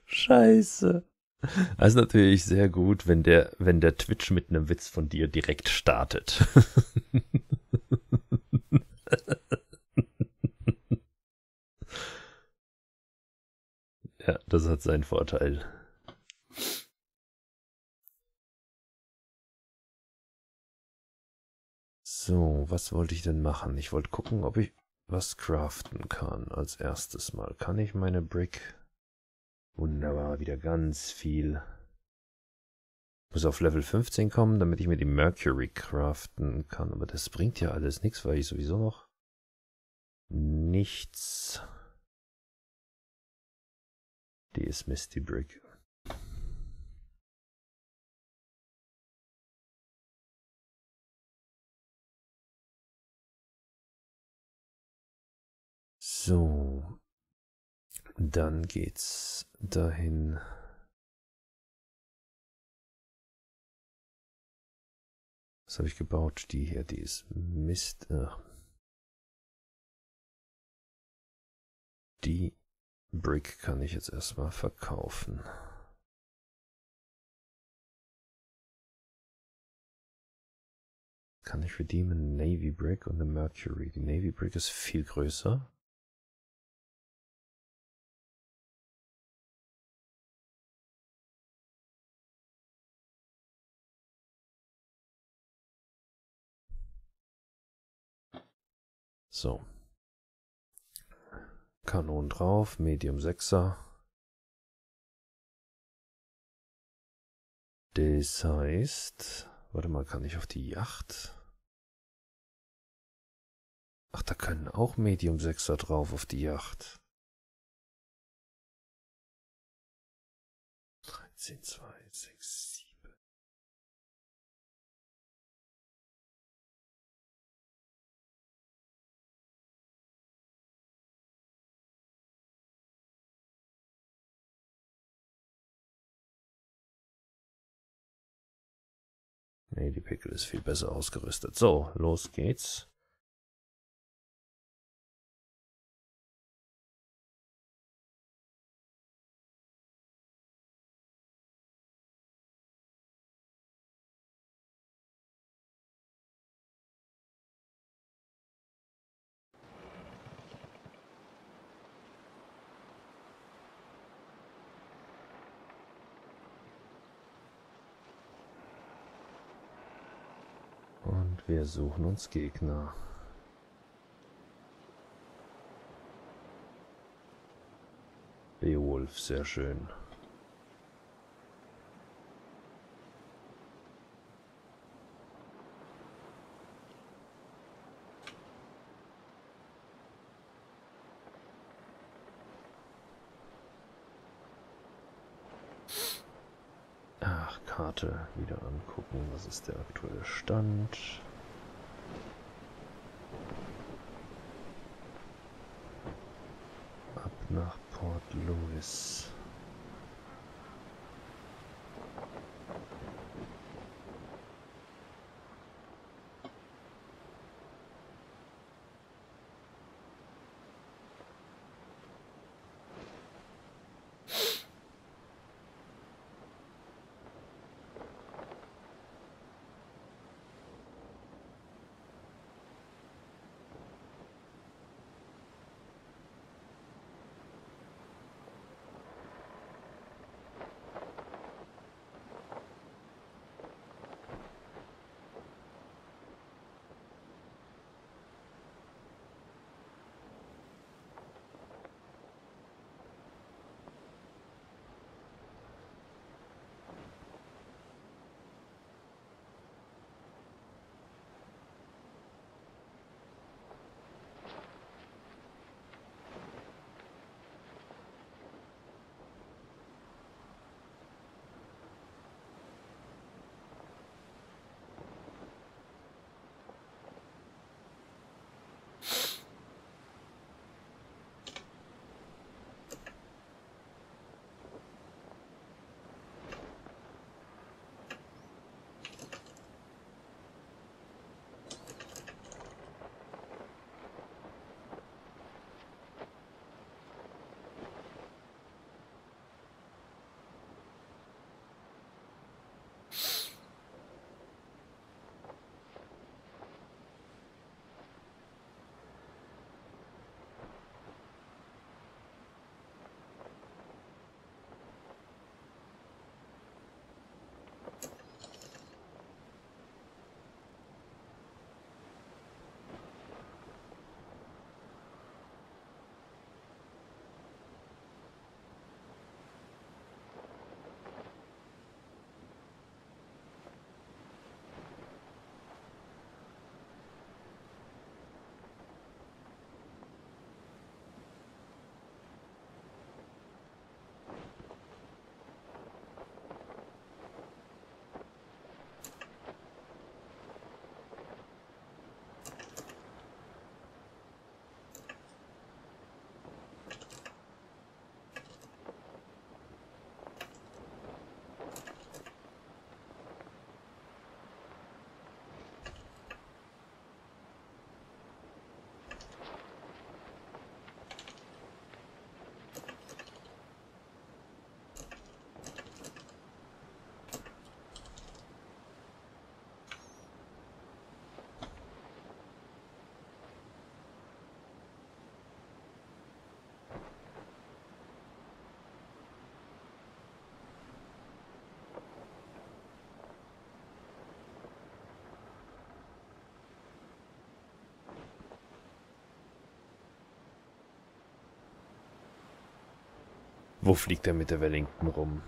Scheiße. Das ist natürlich sehr gut, wenn der Twitch mit einem Witz von dir direkt startet. Ja, das hat seinen Vorteil. So, was wollte ich denn machen? Ich wollte gucken, ob ich was craften kann. Als erstes mal. Kann ich meine Brick? Wunderbar, wieder ganz viel. Muss auf Level 15 kommen, damit ich mir die Mercury craften kann. Aber das bringt ja alles nichts, weil ich sowieso noch nichts. Die ist Misty Brick. So. Dann geht's dahin. Was habe ich gebaut? Die hier, die ist Mist. Die Brick kann ich jetzt erstmal verkaufen. Kann ich redeemen? Navy Brick und eine Mercury. Die Navy Brick ist viel größer. So. Kanonen drauf, Medium 6er. Das heißt, warte mal, kann ich auf die Yacht? Ach, da können auch Medium 6er drauf auf die Yacht. 13, 2, 6, 7. Nee, die Pickel ist viel besser ausgerüstet. So, los geht's. Und wir suchen uns Gegner. Beowulf, sehr schön. Ach, Karte wieder angucken. Was ist der aktuelle Stand? Ab nach Port Louis. Wo fliegt er mit der Wellington rum?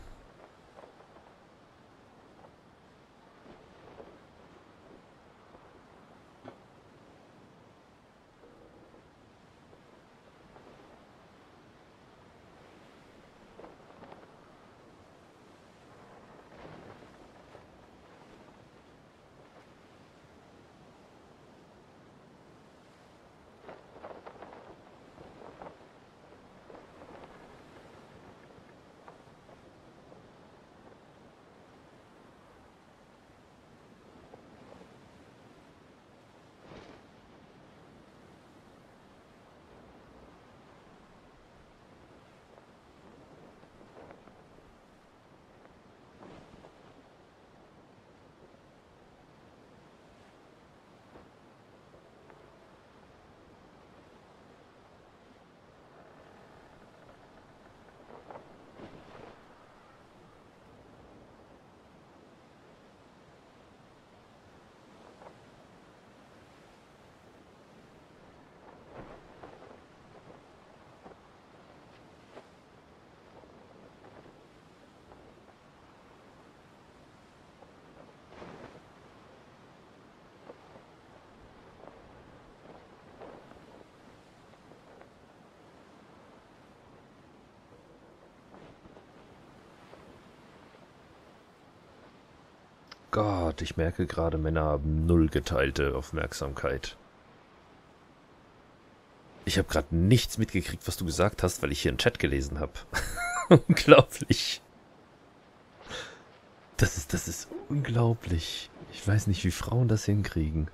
Gott, ich merke gerade, Männer haben null geteilte Aufmerksamkeit. Ich habe gerade nichts mitgekriegt, was du gesagt hast, weil ich hier einen Chat gelesen habe. Unglaublich. Das ist unglaublich. Ich weiß nicht, wie Frauen das hinkriegen.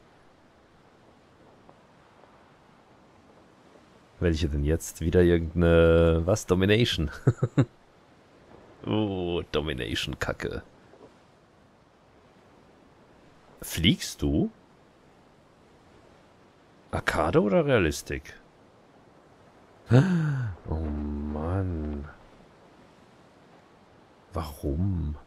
Welche denn jetzt? Wieder irgendeine... Was? Domination? Oh, Domination-Kacke. Fliegst du? Arcade oder Realistik? Oh Mann. Warum?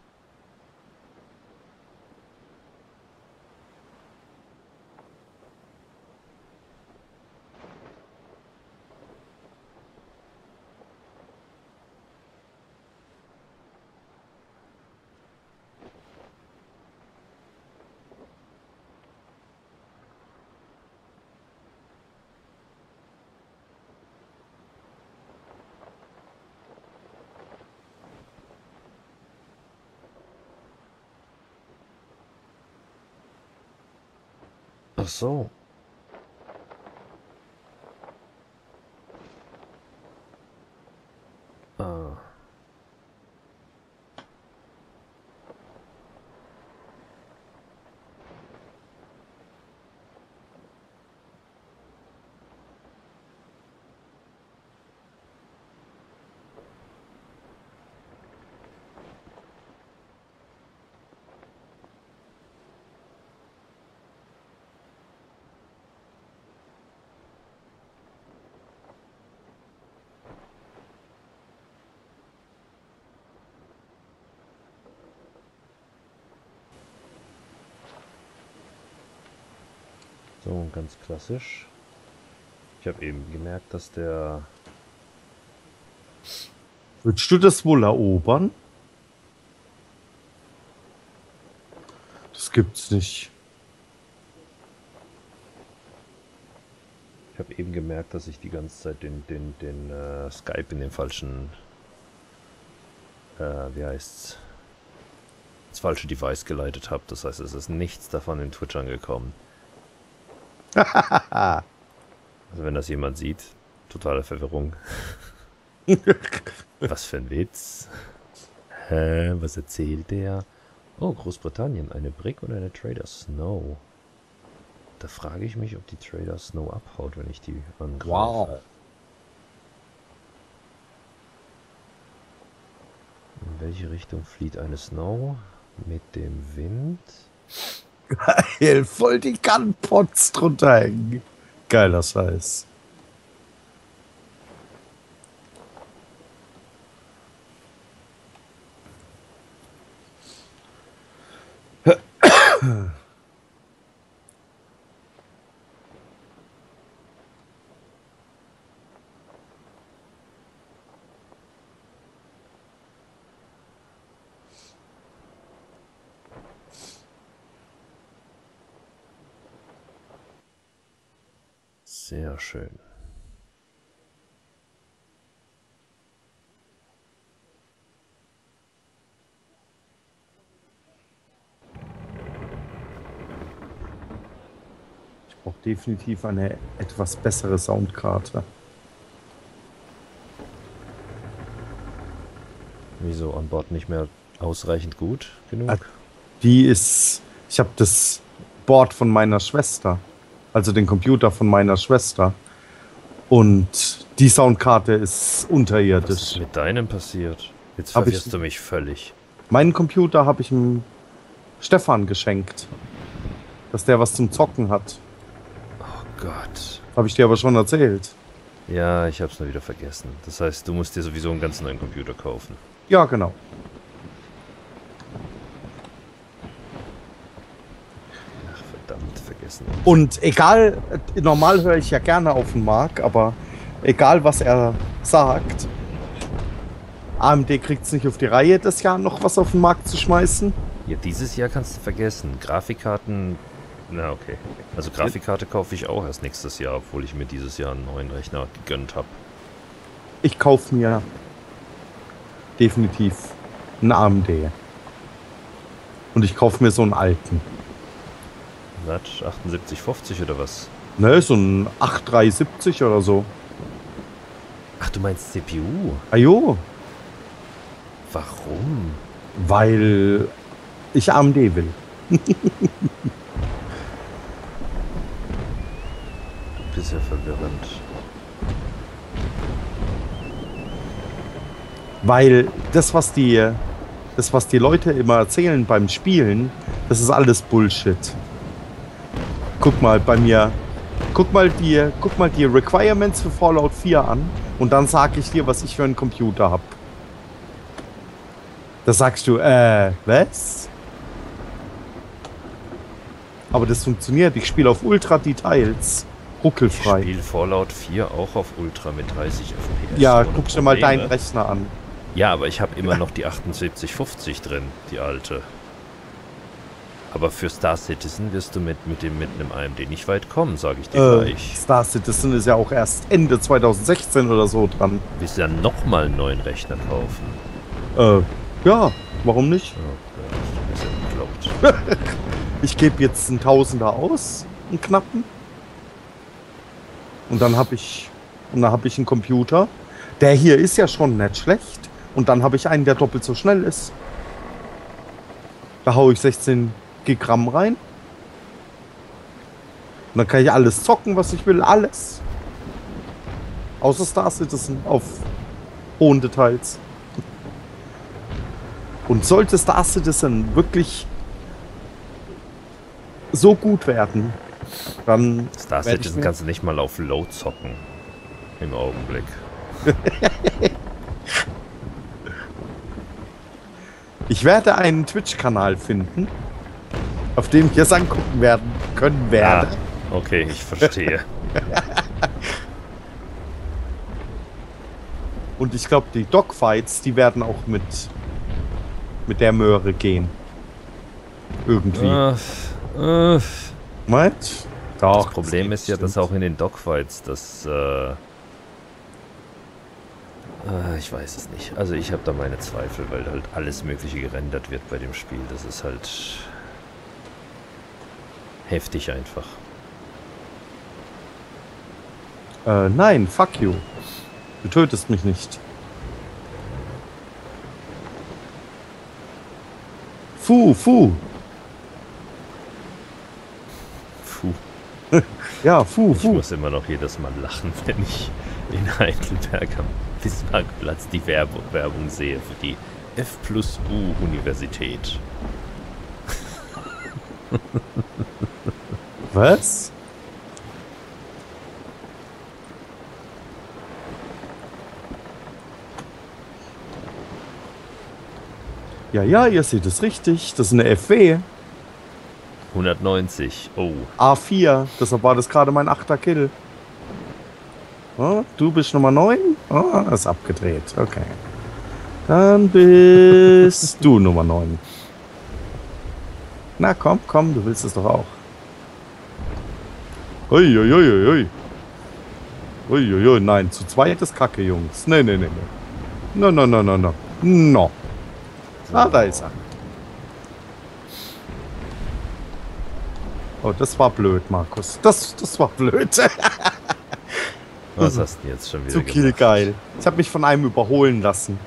Ach so. Ah. So, ganz klassisch. Ich habe eben gemerkt, dass der... Würdest du das wohl erobern? Das gibt's nicht. Ich habe eben gemerkt, dass ich die ganze Zeit den Skype in den falschen... wie heißt's? Das falsche Device geleitet habe. Das heißt, es ist nichts davon in Twitch angekommen. Also wenn das jemand sieht, totale Verwirrung. Was für ein Witz. Hä, was erzählt der? Oh, Großbritannien, eine Brick und eine Trader Snow. Da frage ich mich, ob die Trader Snow abhaut, wenn ich die angreife. Wow. In welche Richtung flieht eine Snow? Mit dem Wind? Geil, voll die Gunpots drunter hängen. Geiler Scheiß. Sehr schön. Ich brauche definitiv eine etwas bessere Soundkarte. Wieso an Bord nicht mehr ausreichend gut genug? Die ist... Ich habe das Board von meiner Schwester. Also den Computer von meiner Schwester. Und die Soundkarte ist unterirdisch. Was ist mit deinem passiert? Jetzt Hab verwirrst du mich völlig. Meinen Computer habe ich dem Stefan geschenkt. Dass der was zum Zocken hat. Oh Gott. Habe ich dir aber schon erzählt. Ja, ich hab's nur wieder vergessen. Das heißt, du musst dir sowieso einen ganz neuen Computer kaufen. Ja, genau. Ach, verdammt, vergessen. Und egal, normal höre ich ja gerne auf den Marc, aber egal was er sagt, AMD kriegt es nicht auf die Reihe, das Jahr noch was auf den Markt zu schmeißen. Ja, dieses Jahr kannst du vergessen. Grafikkarten... Na, okay. Also Grafikkarte kaufe ich auch erst nächstes Jahr, obwohl ich mir dieses Jahr einen neuen Rechner gegönnt habe. Ich kaufe mir definitiv einen AMD. Und ich kaufe mir so einen alten. Was? 7850 oder was? Ne, so ein 8370 oder so. Ach, du meinst CPU? Ajo, Warum? weil ich AMD will. Du bist ja verwirrend. Weil das, was die Leute immer erzählen beim Spielen, das ist alles Bullshit. Guck mal bei mir, guck mal die Requirements für Fallout 4 an und dann sag ich dir, was ich für einen Computer hab. Da sagst du, was? Aber das funktioniert, ich spiele auf Ultra Details, ruckelfrei. Ich spiele Fallout 4 auch auf Ultra mit 30 FPS. Ja, ohne guck dir mal Probleme. deinen Rechner an. Ja, aber ich habe immer noch die 7850 drin, die alte. Aber für Star Citizen wirst du mit einem AMD nicht weit kommen, sage ich dir gleich. Star Citizen ist ja auch erst Ende 2016 oder so dran. Willst du dann nochmal einen neuen Rechner kaufen? Ja, warum nicht? Oh Gott, du bist ja bekloppt. Ich gebe jetzt einen Tausender aus, einen knappen. Und dann habe ich einen Computer. Der hier ist ja schon nicht schlecht. Und dann habe ich einen, der doppelt so schnell ist. Da haue ich 16 Gigramm rein. Und dann kann ich alles zocken, was ich will. Alles. Außer Star Citizen auf hohen Details. Und sollte Star Citizen wirklich so gut werden, dann Star Citizen kannst du nicht mal auf Low zocken. Im Augenblick. Ich werde einen Twitch-Kanal finden, auf dem ich es angucken können werde. Ah, okay, ich verstehe. Und ich glaube, die Dogfights, die werden auch mit der Möhre gehen. Irgendwie. Meint? Doch. Das Problem ist ja, dass auch in den Dogfights ich weiß es nicht. Also ich habe da meine Zweifel, weil halt alles Mögliche gerendert wird bei dem Spiel. Das ist halt heftig einfach. Nein, fuck you. Du tötest mich nicht. Fu. Puh. Ja, fu. Ich muss immer noch jedes Mal lachen, wenn ich in Heidelberg am Bismarckplatz die Werbung sehe für die F+U Universität. Was? Ja, ihr seht es richtig. Das ist eine FW. 190. Oh. A4. Deshalb war das gerade mein 8. Kill. Oh, du bist Nummer 9? Oh, ist abgedreht. Okay. Dann bist du Nummer 9. Na komm, du willst es doch auch. Ui. Uiuiui, nein, zu zweit ist Kacke, Jungs. Nee. No. So. Ah, da ist er. Oh, das war blöd, Markus. Das war blöd. Was hast du denn jetzt schon wieder Zu gemacht? viel geil. Ich habe mich von einem überholen lassen.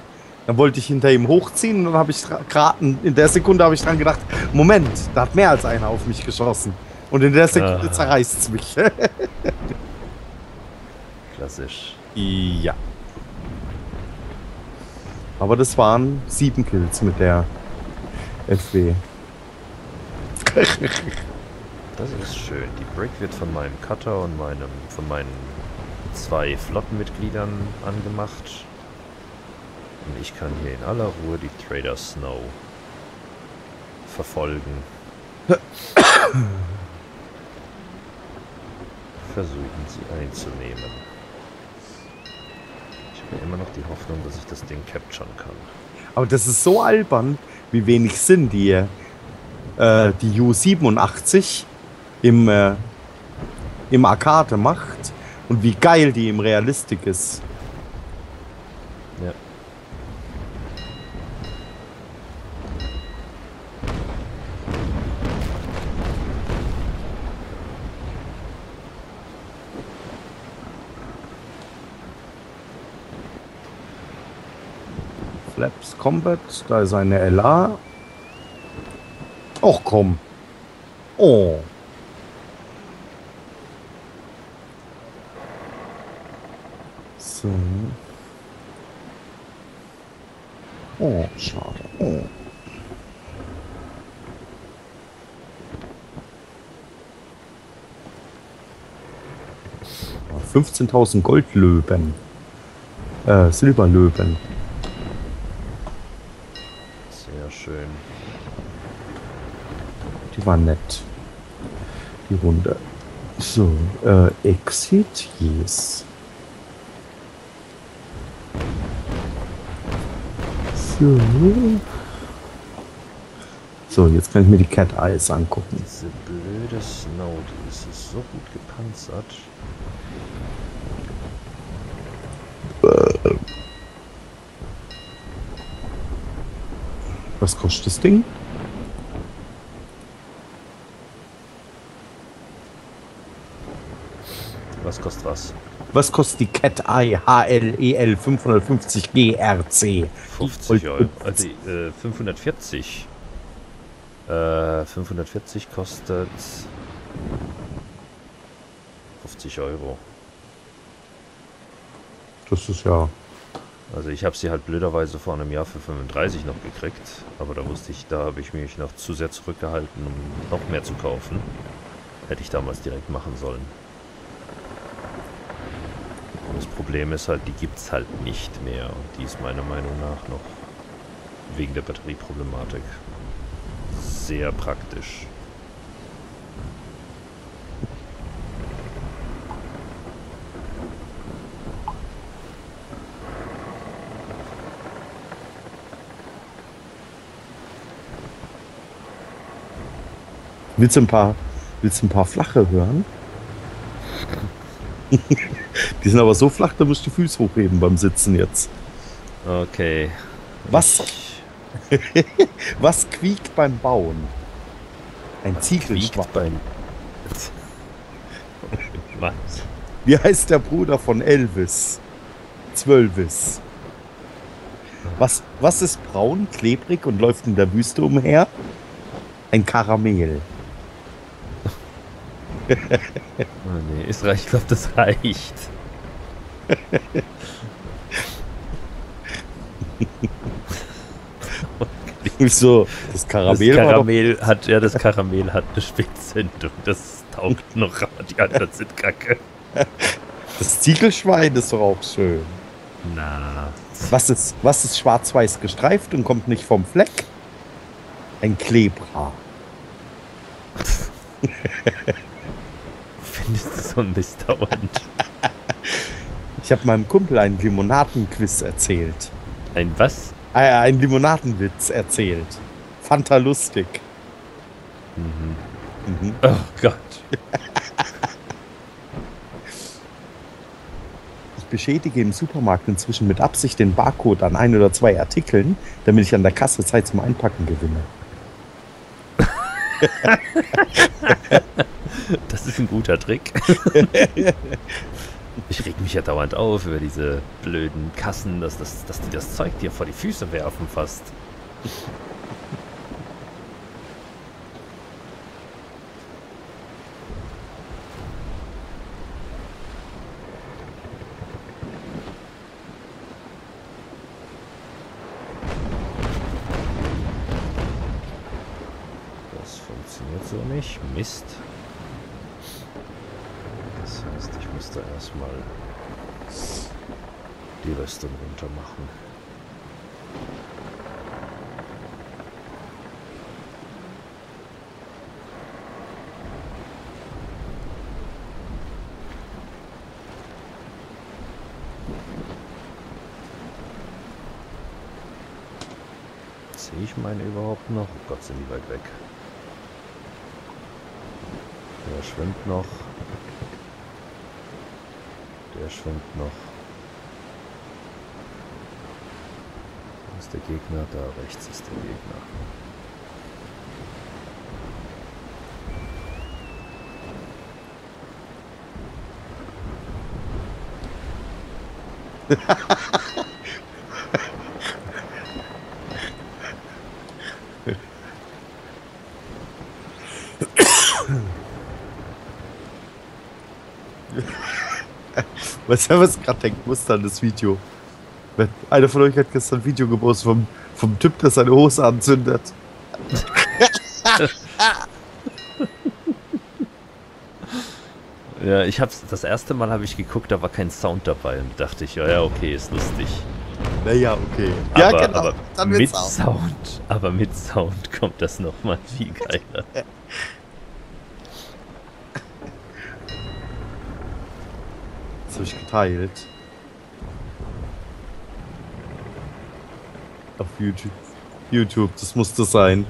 Dann wollte ich hinter ihm hochziehen und dann habe ich gerade in der Sekunde habe ich dran gedacht, Moment, da hat mehr als einer auf mich geschossen. Und in der Sekunde zerreißt es mich. Klassisch. Ja. Aber das waren 7 Kills mit der FW. Das ist schön. Die Brick wird von meinem Cutter und von meinen 2 Flottenmitgliedern angemacht. Und ich kann hier in aller Ruhe die Trader Snow verfolgen. Versuchen sie einzunehmen. Ich habe immer noch die Hoffnung, dass ich das Ding capturen kann. Aber das ist so albern, wie wenig Sinn die U-87 im Arcade macht und wie geil die im Realistik ist. Ja. Flaps Combat, da ist eine LA. Och komm. Oh. So. Oh, schade. Oh. 15.000 Goldlöwen. Silberlöwen. Sehr schön. Die war nett. Die Runde. So, Exit, yes. So. So, jetzt kann ich mir die Cat Eyes angucken. Diese blöde Snow, die ist so gut gepanzert. Was kostet das Ding? Was kostet was? Was kostet die Cat Eye HLEL 550 GRC? 50 Euro. Also 540. 540 kostet 50 Euro. Das ist ja... Also ich habe sie halt blöderweise vor einem Jahr für 35 noch gekriegt, aber da habe ich mich noch zu sehr zurückgehalten, um noch mehr zu kaufen. Hätte ich damals direkt machen sollen. Und das Problem ist halt, die gibt's halt nicht mehr und die ist meiner Meinung nach noch wegen der Batterieproblematik sehr praktisch. Willst du ein paar flache hören? Die sind aber so flach, da musst du die Füße hochheben beim Sitzen jetzt. Okay. Was quiekt beim Bauen? Ein Ziegelschwein. Mann. Wie heißt der Bruder von Elvis? Zwölvis. Was ist braun, klebrig und läuft in der Wüste umher? Ein Karamell. Oh nee, ich glaube, das reicht. So, das Karamell hat eine Spitzhündung. Das taugt noch, aber die anderen sind kacke. Das Ziegelschwein ist doch auch schön. Na. Was ist schwarz-weiß gestreift und kommt nicht vom Fleck? Ein Klebra. Findest du so ein misdauernd? Ich habe meinem Kumpel einen Limonadenquiz erzählt. Ein was? Einen Limonadenwitz erzählt. Fanta lustig. Oh Gott. beschädige im Supermarkt inzwischen mit Absicht den Barcode an 1 oder 2 Artikeln, damit ich an der Kasse Zeit zum Einpacken gewinne. Das ist ein guter Trick. Ich reg mich ja dauernd auf über diese blöden Kassen, dass die das Zeug dir vor die Füße werfen fast. Das funktioniert so nicht. Mist. Das heißt, ich muss da erstmal die Rüstung runter machen. Sehe ich meine überhaupt noch? Oh Gott, sind die weit weg. Der schwimmt noch. Der schwimmt noch. Wo ist der Gegner? Da rechts ist der Gegner. Weißt du, was ich gerade denken musste an das Video? Einer von euch hat gestern ein Video gepostet vom Typ, der seine Hose anzündet. Ja, das erste Mal habe ich geguckt, da war kein Sound dabei und dachte ich, ja, okay, ist lustig. Naja, okay. Ja, genau. Aber Dann mit wird's auch. Sound kommt das nochmal viel geiler. Das habe ich geteilt. Auf YouTube. YouTube, das muss das sein.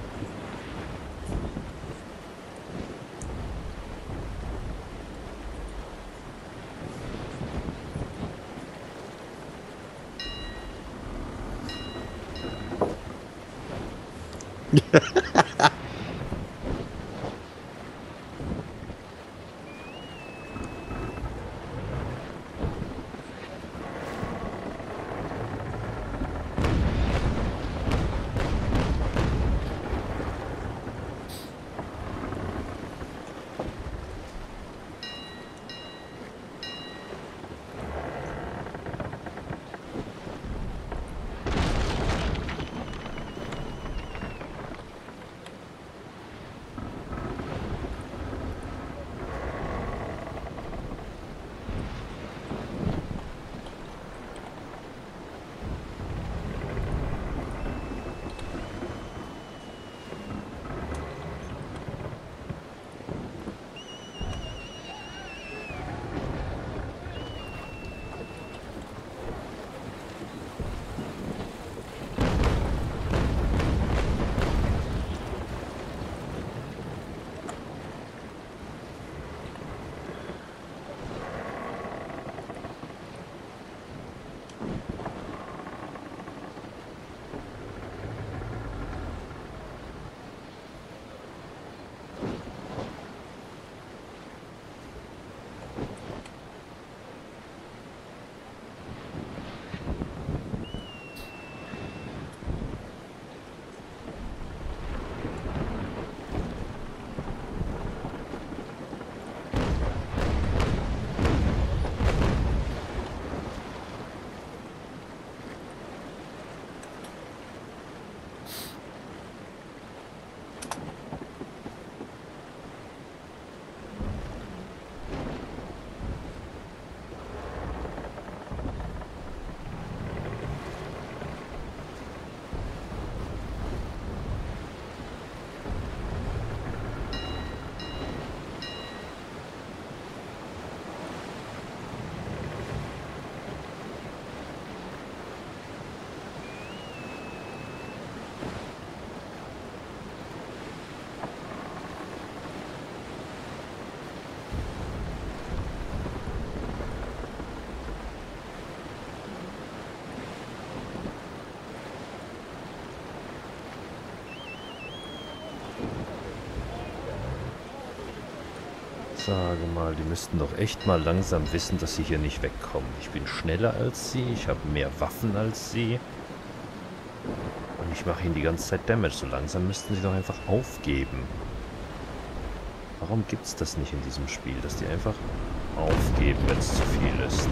Sage mal, die müssten doch echt mal langsam wissen, dass sie hier nicht wegkommen. Ich bin schneller als sie, ich habe mehr Waffen als sie. Und ich mache ihnen die ganze Zeit Damage. So langsam müssten sie doch einfach aufgeben. Warum gibt's das nicht in diesem Spiel, dass die einfach aufgeben, wenn es zu viel ist?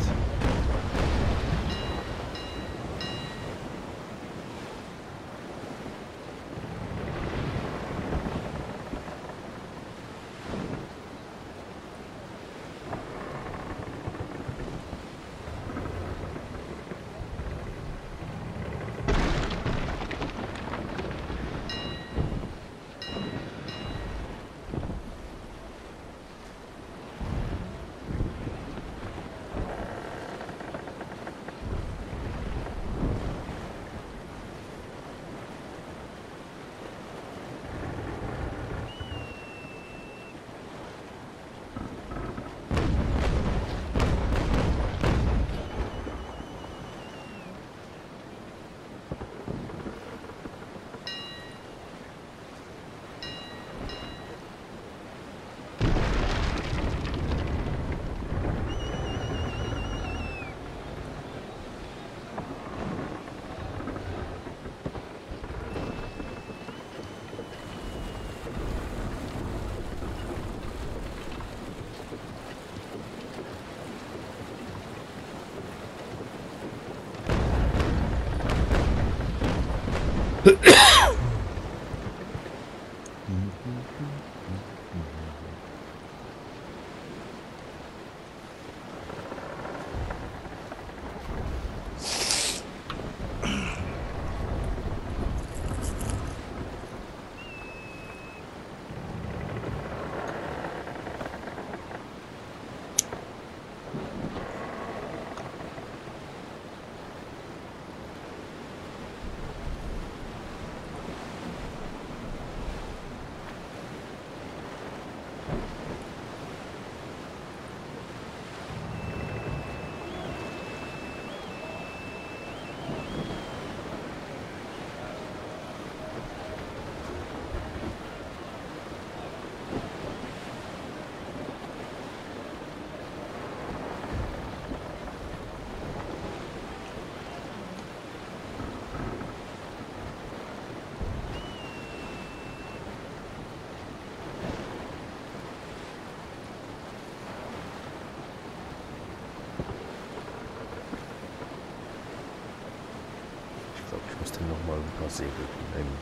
Ich muss den nochmal ein paar Segel nehmen.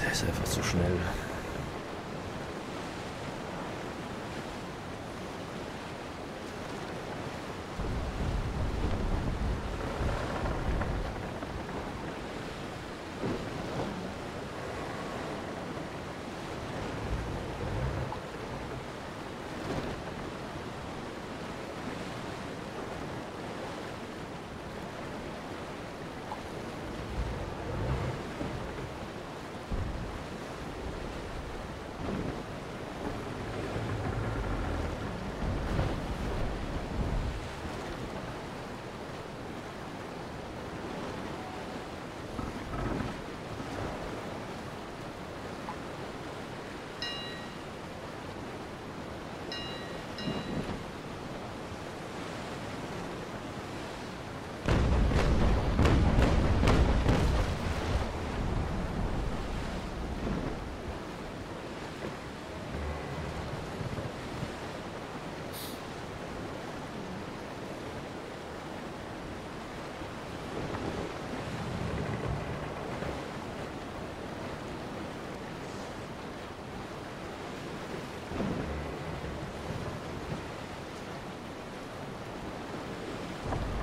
Der ist einfach zu schnell.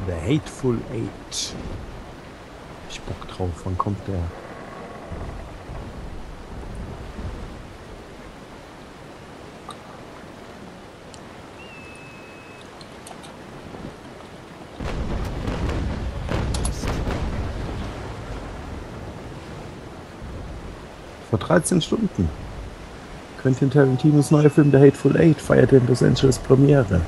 The Hateful Eight. Ich Bock drauf, wann kommt der? Vor 13 Stunden. Quentin Tarantinos neuer Film The Hateful Eight feierte in Los Angeles Premiere.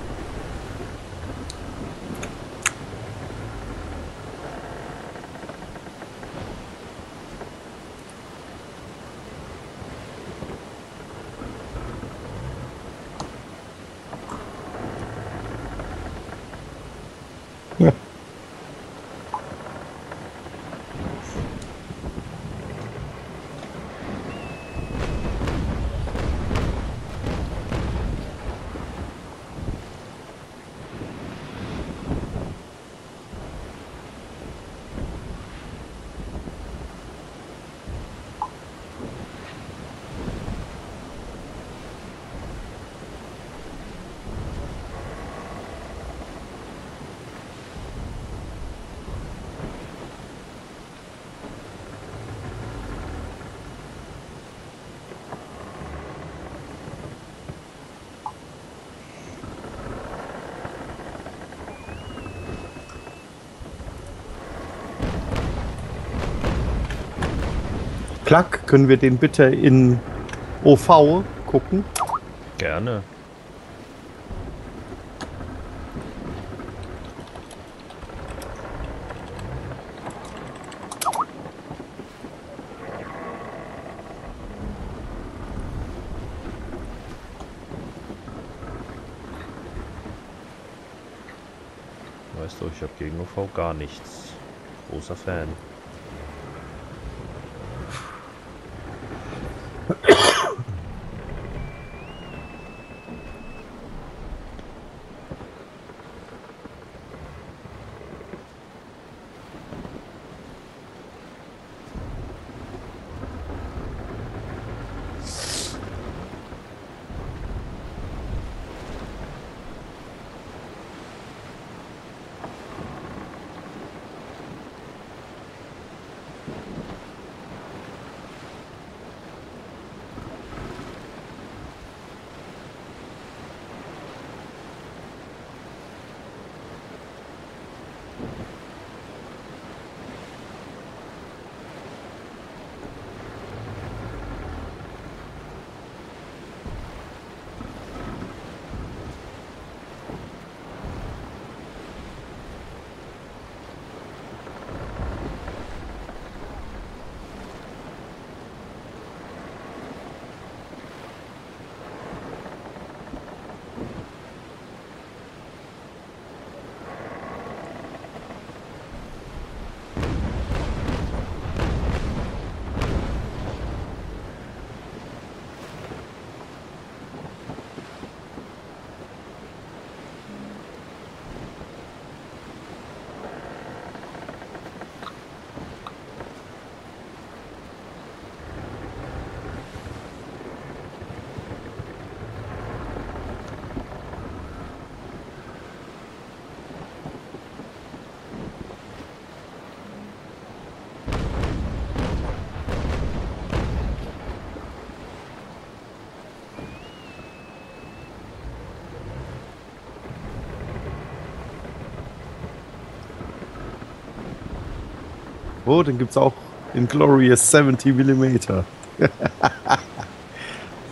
Plak, können wir den bitte in OV gucken? Gerne. Weißt du, ich habe gegen OV gar nichts. Großer Fan. Oh, den gibt's auch in Glorious 70 mm.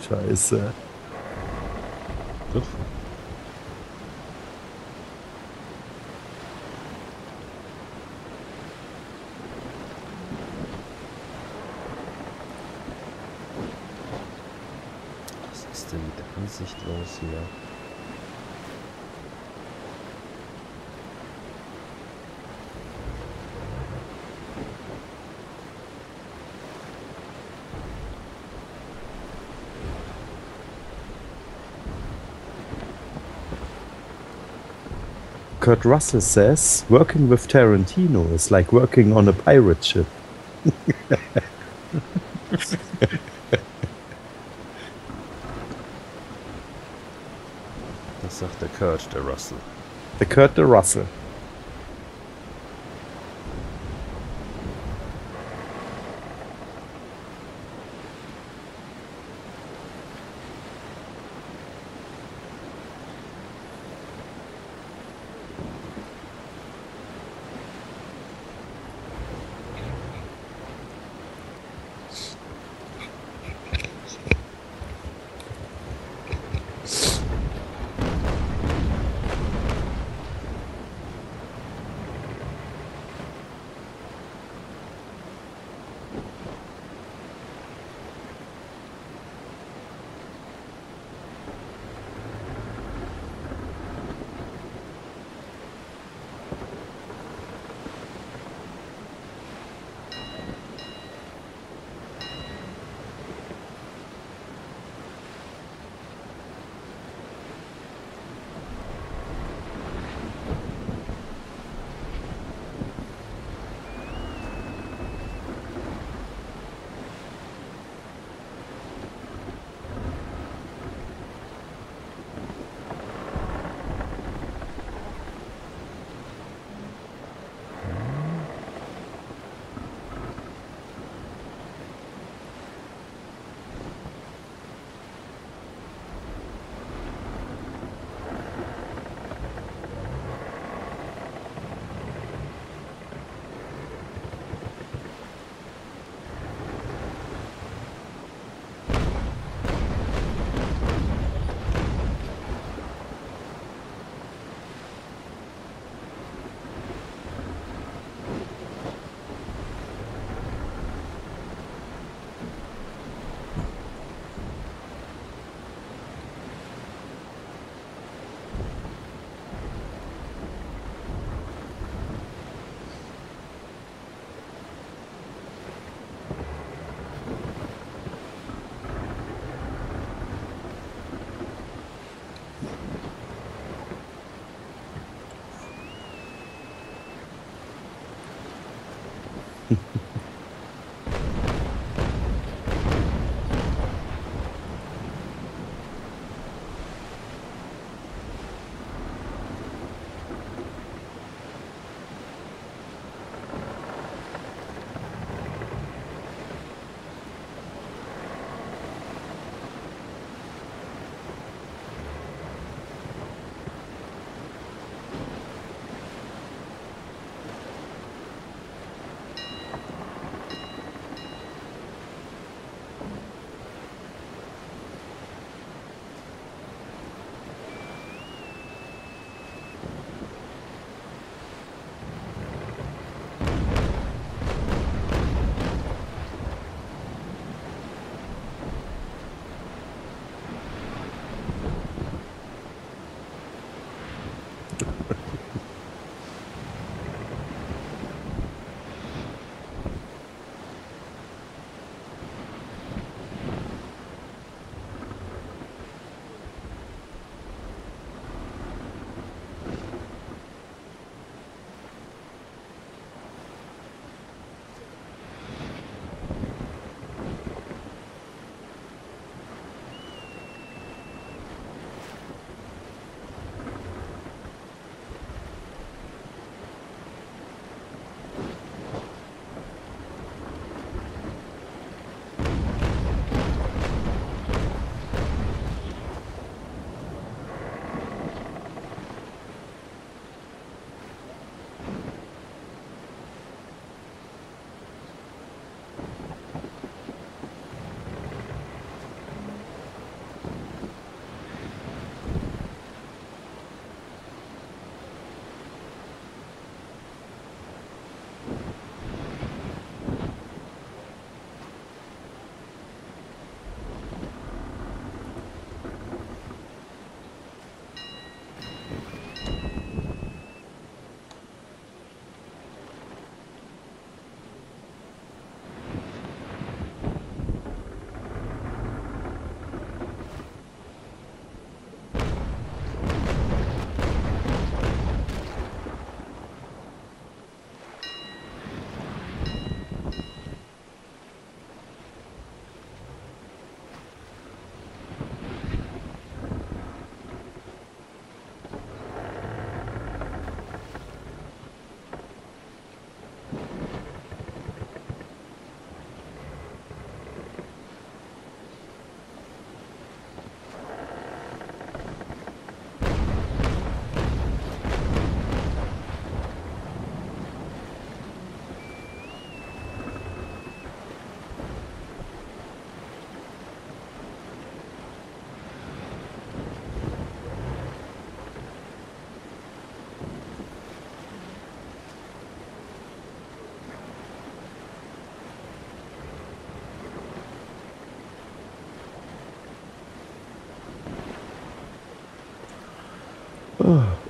Scheiße. Gut. Was ist denn mit der Ansicht los hier? Kurt Russell says, working with Tarantino is like working on a pirate ship. Das sagt der Kurt, der Russell. Der Kurt, der Russell.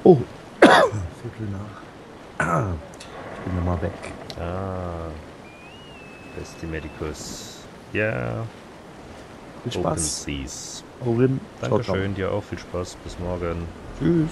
Oh, Viertel nach. Ich bin nochmal weg. Ah, Besti Medicus. Ja. Viel Open Spaß. Seas. Orin. Dankeschön, dir auch viel Spaß. Bis morgen. Tschüss.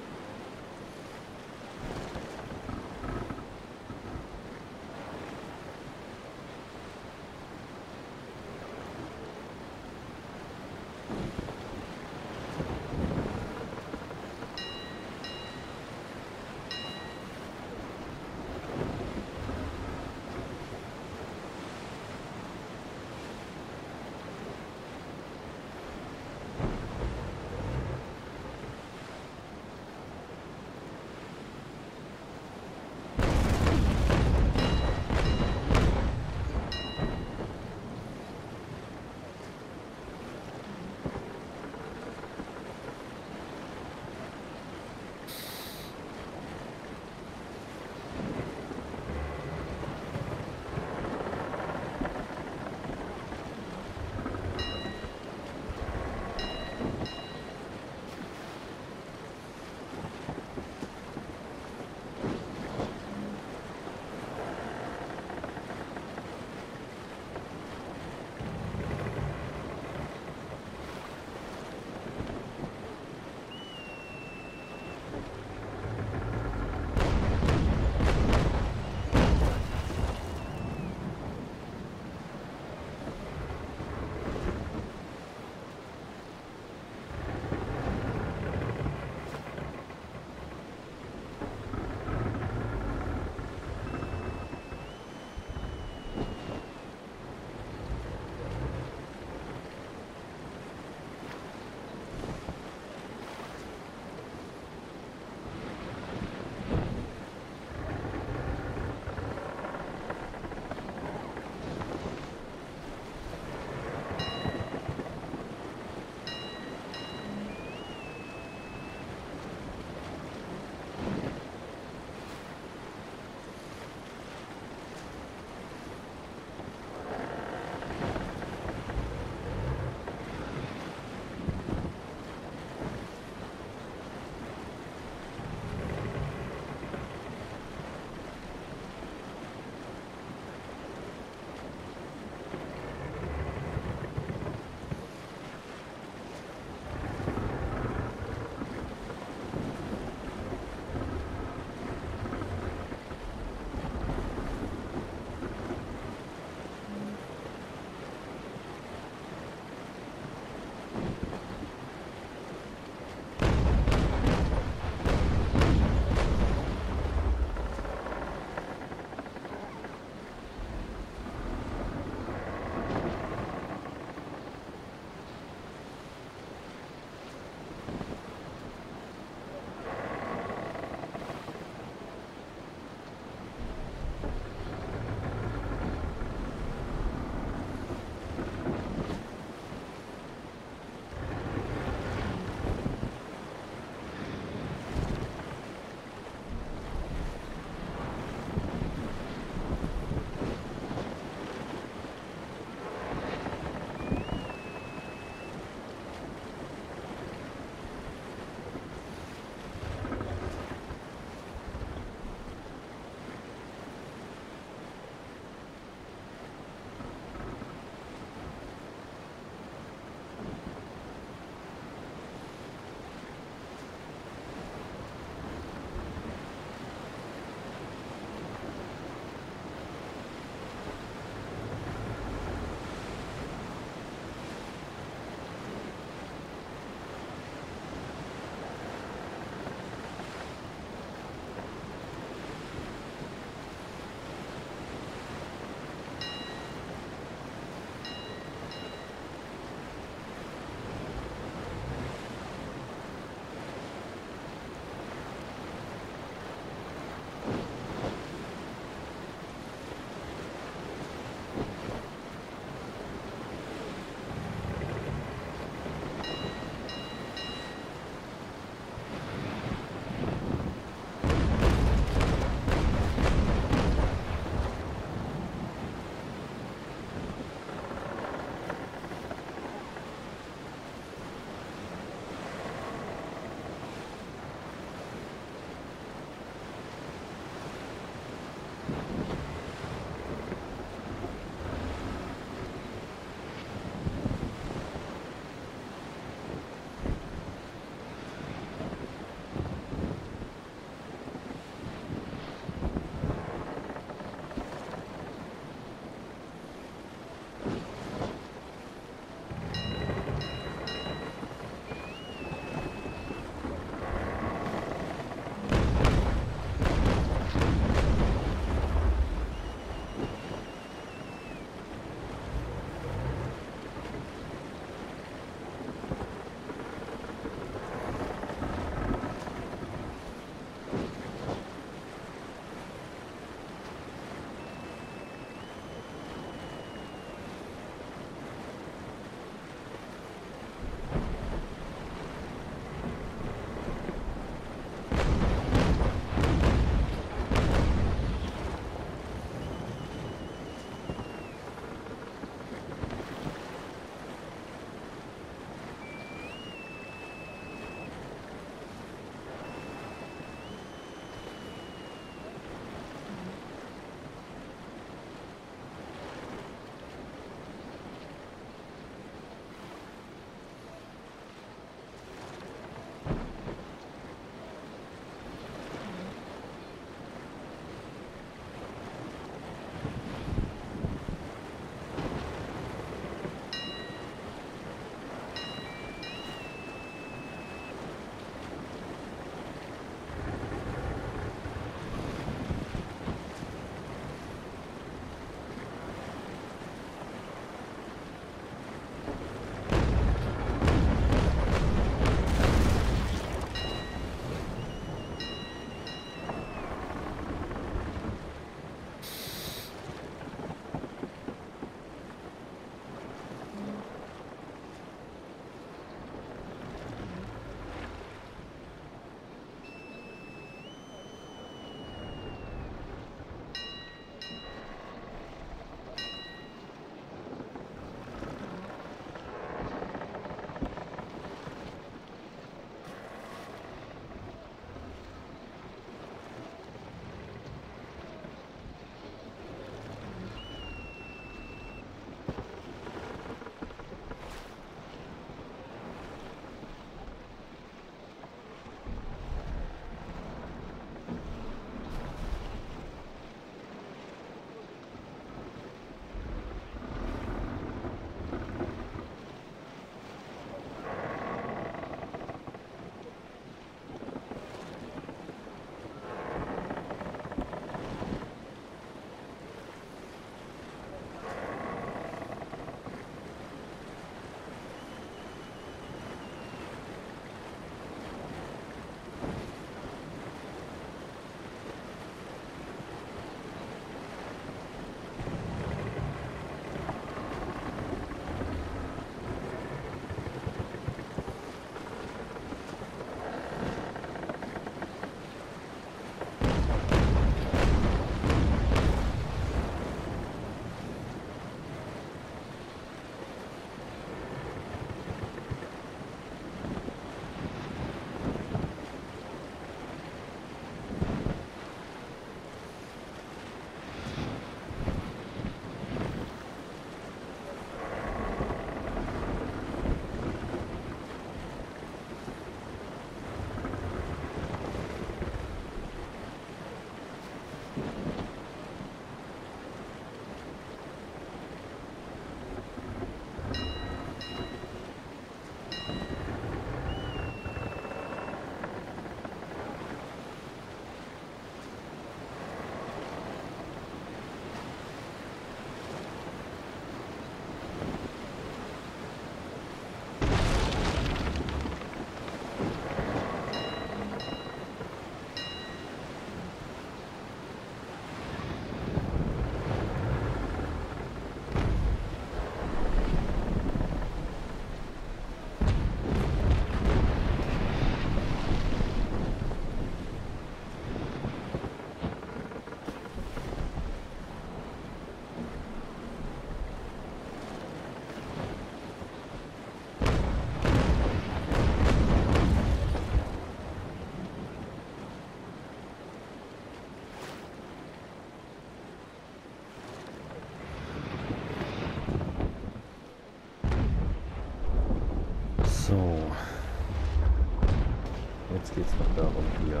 Jetzt geht es noch darum, hier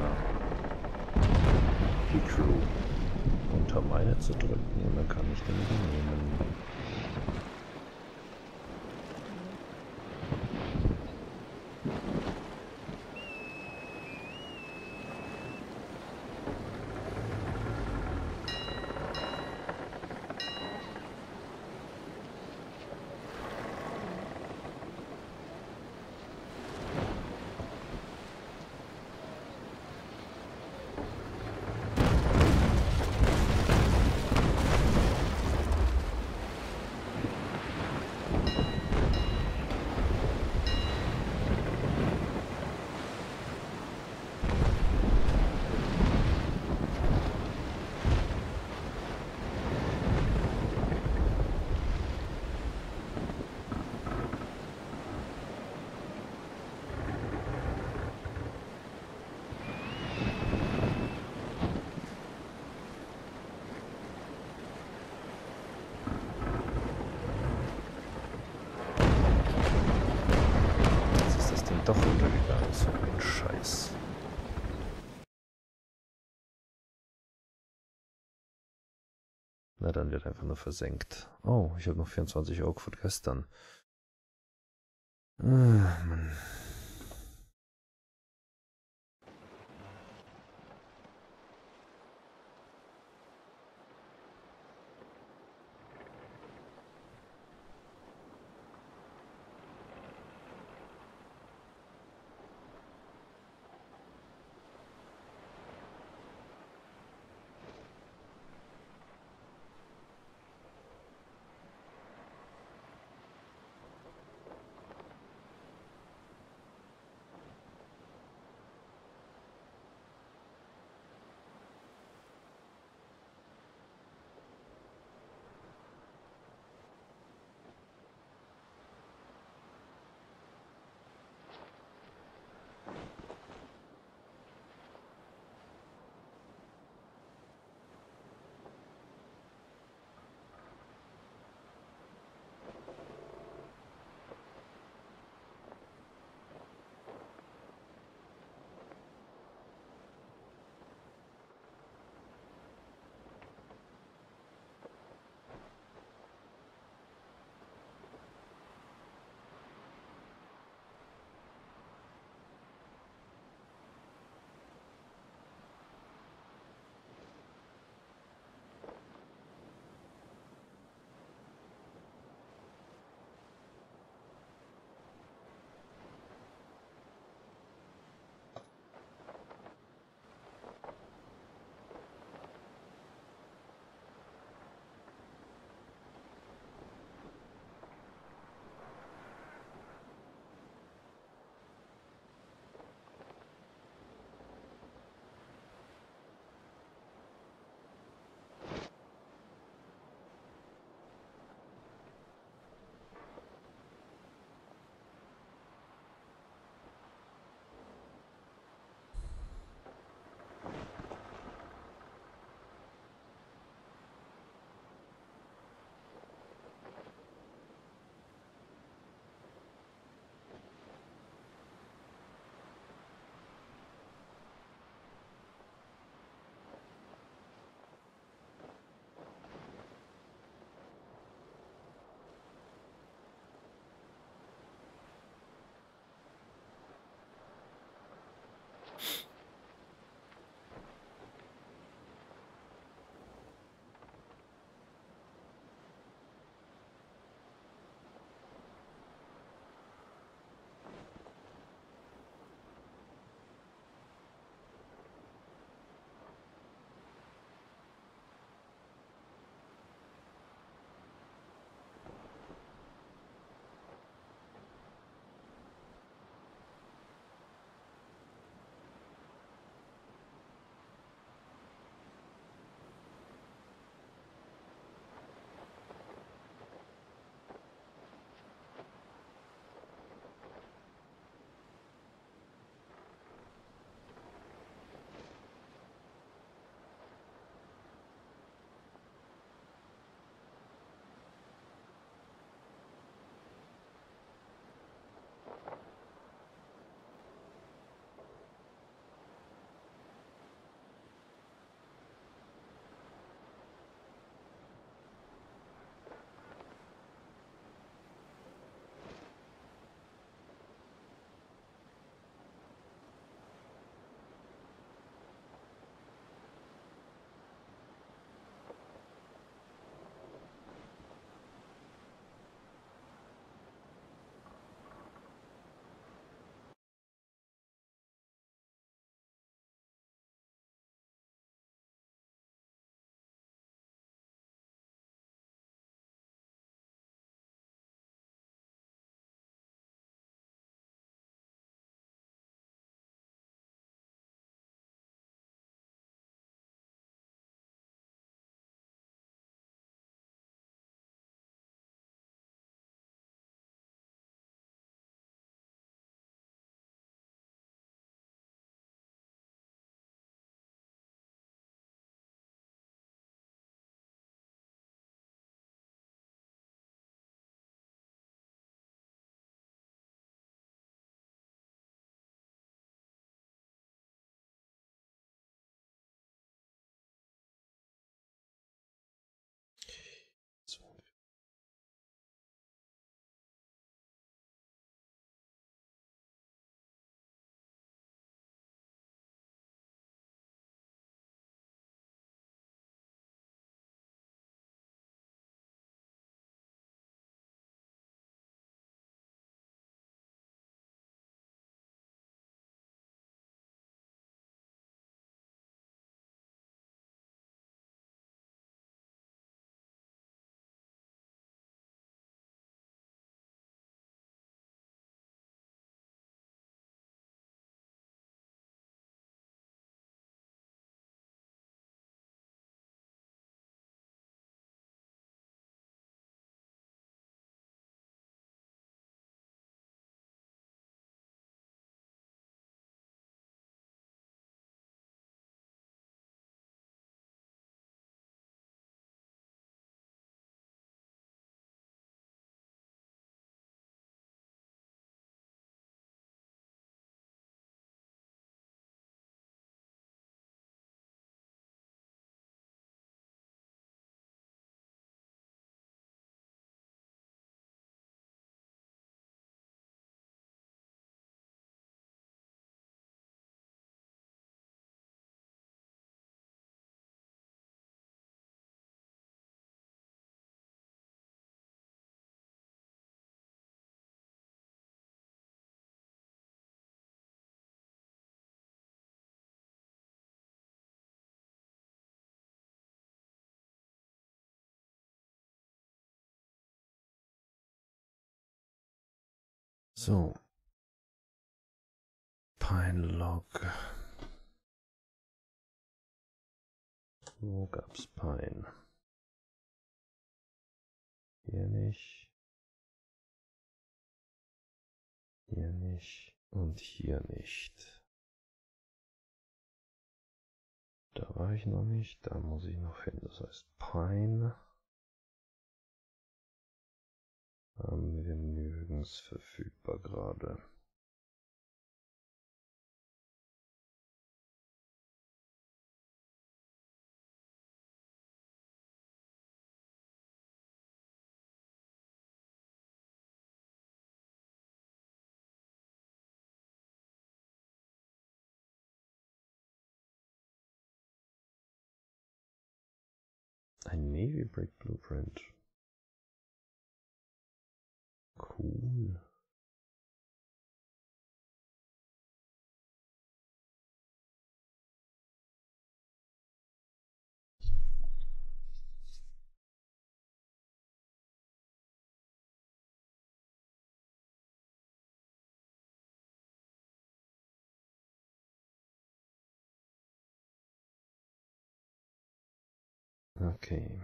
die Crew unter meine zu drücken und dann kann ich den übernehmen. Scheiß. Na, dann wird einfach nur versenkt. Oh, ich habe noch 24 Oak von gestern. Mann. So. Pine Log. Wo gab's Pine? Hier nicht. Hier nicht. Und hier nicht. Da war ich noch nicht. Da muss ich noch hin. Das heißt Pine. Haben wir nirgends verfügbar gerade. Ein Navy Brick Blueprint. Cool. Okay.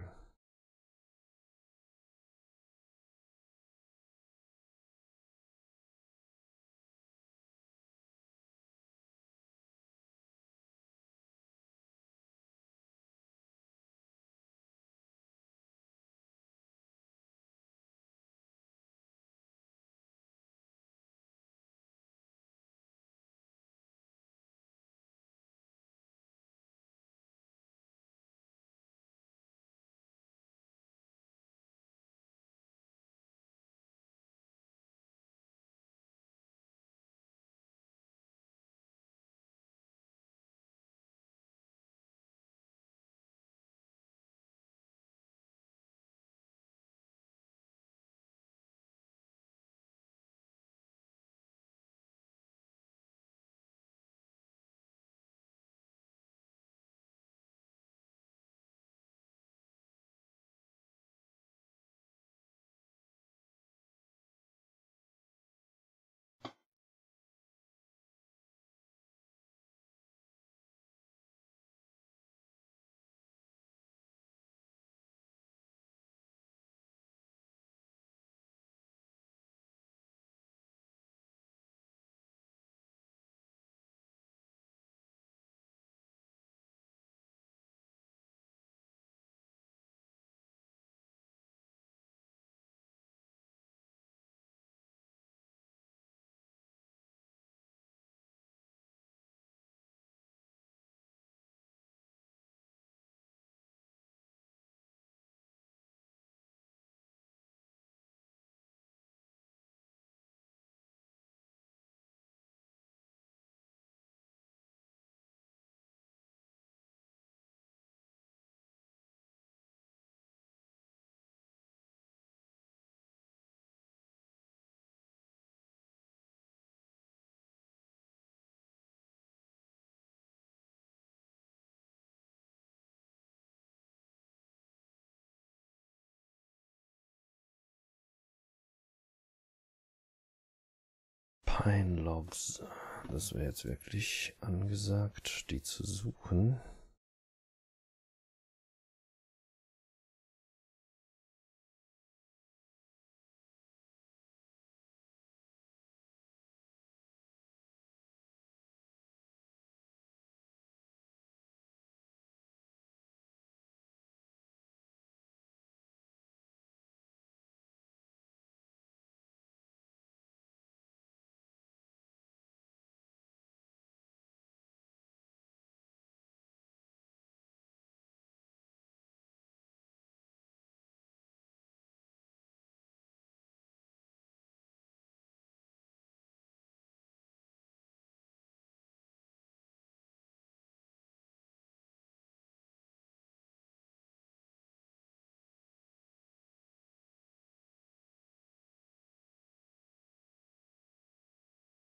Pine Logs. Das wäre jetzt wirklich angesagt, die zu suchen.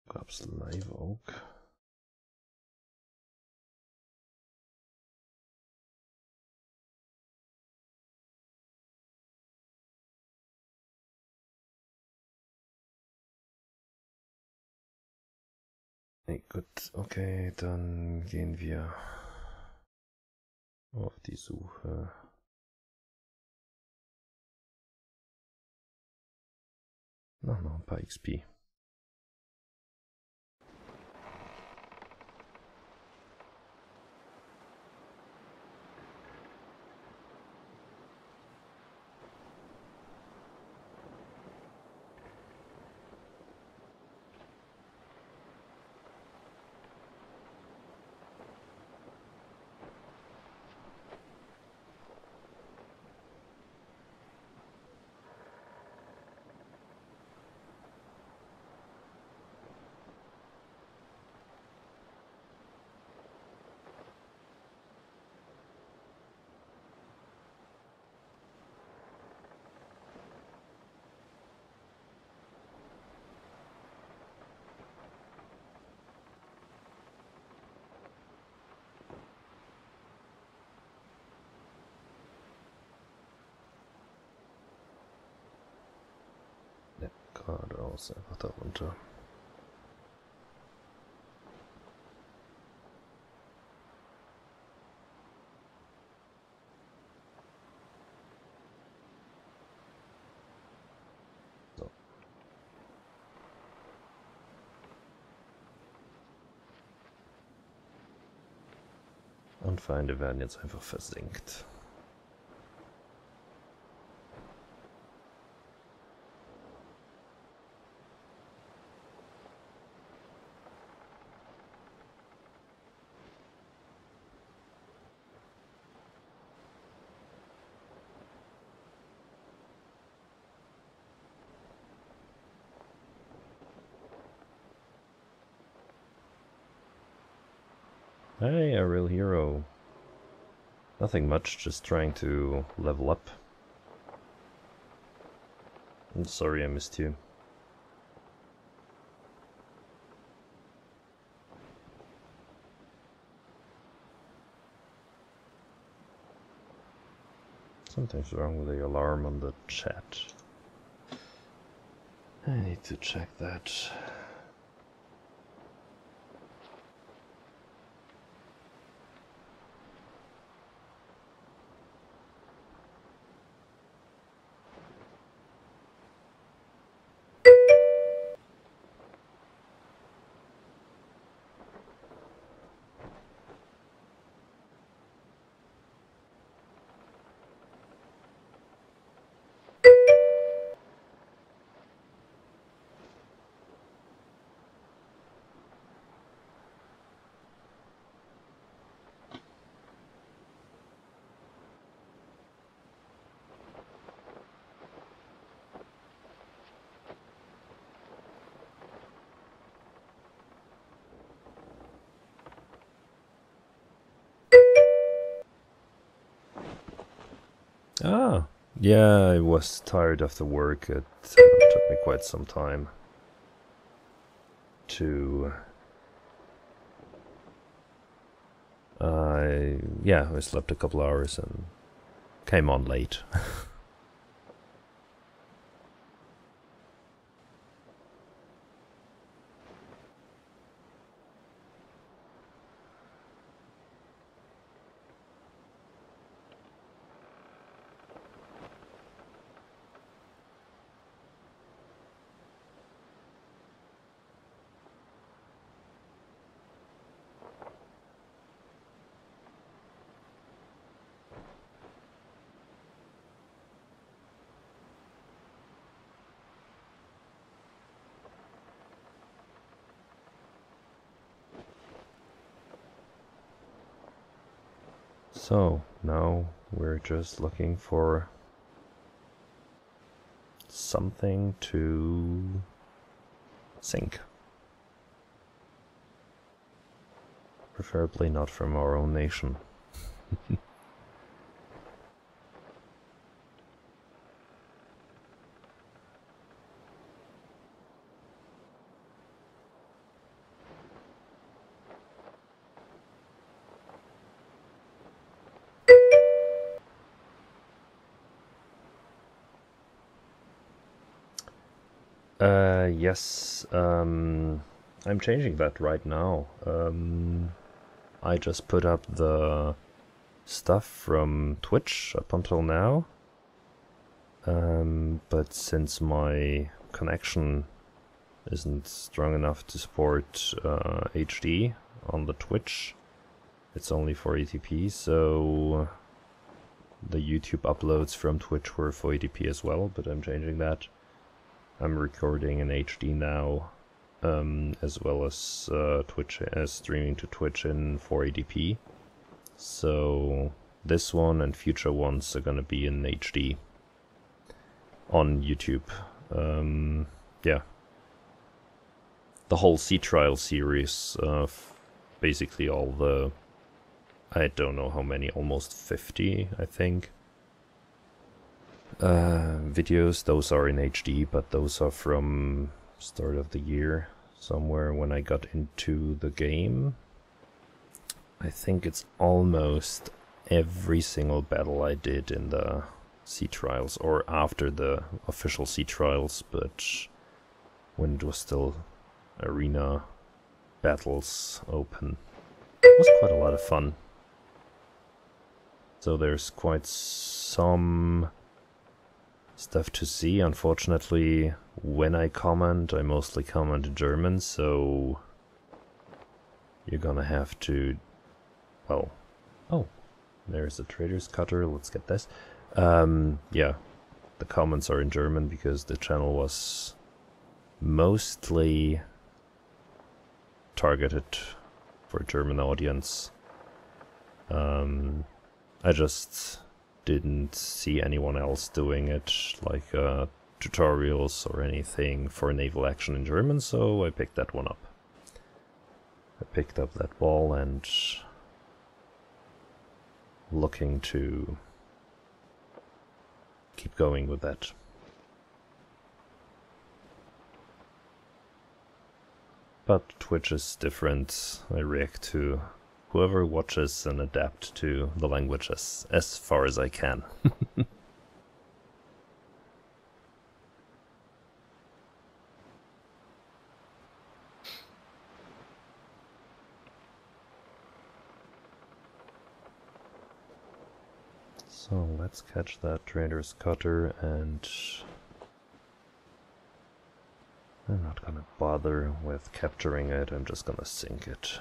Gab's Live Oak? Nee, gut, okay, dann gehen wir auf die Suche. Noch ein paar XP. Ja, geradeaus, einfach da runter. So. Und Feinde werden jetzt einfach versenkt. Hey, a real hero. Nothing much, just trying to level up. I'm sorry I missed you. Something's wrong with the alarm on the chat. I need to check that. Ah, yeah, I was tired after work. It took me quite some time to... yeah, I slept a couple hours and came on late. So, now we're just looking for something to sink. Preferably not from our own nation. Yes, I'm changing that right now. I just put up the stuff from Twitch up until now. But since my connection isn't strong enough to support HD on the Twitch, it's only 480p, so the YouTube uploads from Twitch were 480p as well, but I'm changing that. I'm recording in HD now, as well as Twitch streaming to Twitch in 480p. So this one and future ones are gonna be in HD on YouTube. Yeah. The whole Sea Trial series of basically all the, I don't know how many, almost 50, I think, videos. Those are in HD, but those are from start of the year, somewhere when I got into the game. I think it's almost every single battle I did in the Sea Trials, or after the official Sea Trials, but when it was still arena battles open. It was quite a lot of fun. So there's quite some stuff to see. Unfortunately, when I comment, I mostly comment in German, so you're gonna have to... well, oh, there's a trader's cutter, let's get this. Yeah, the comments are in German because the channel was mostly targeted for a German audience. I just didn't see anyone else doing it, like tutorials or anything for Naval Action in German, so I picked that one up. I picked up that ball and looking to keep going with that. But Twitch is different. I react to whoever watches and adapt to the language as far as I can. So let's catch that trader's cutter, and I'm not gonna bother with capturing it, I'm just gonna sink it.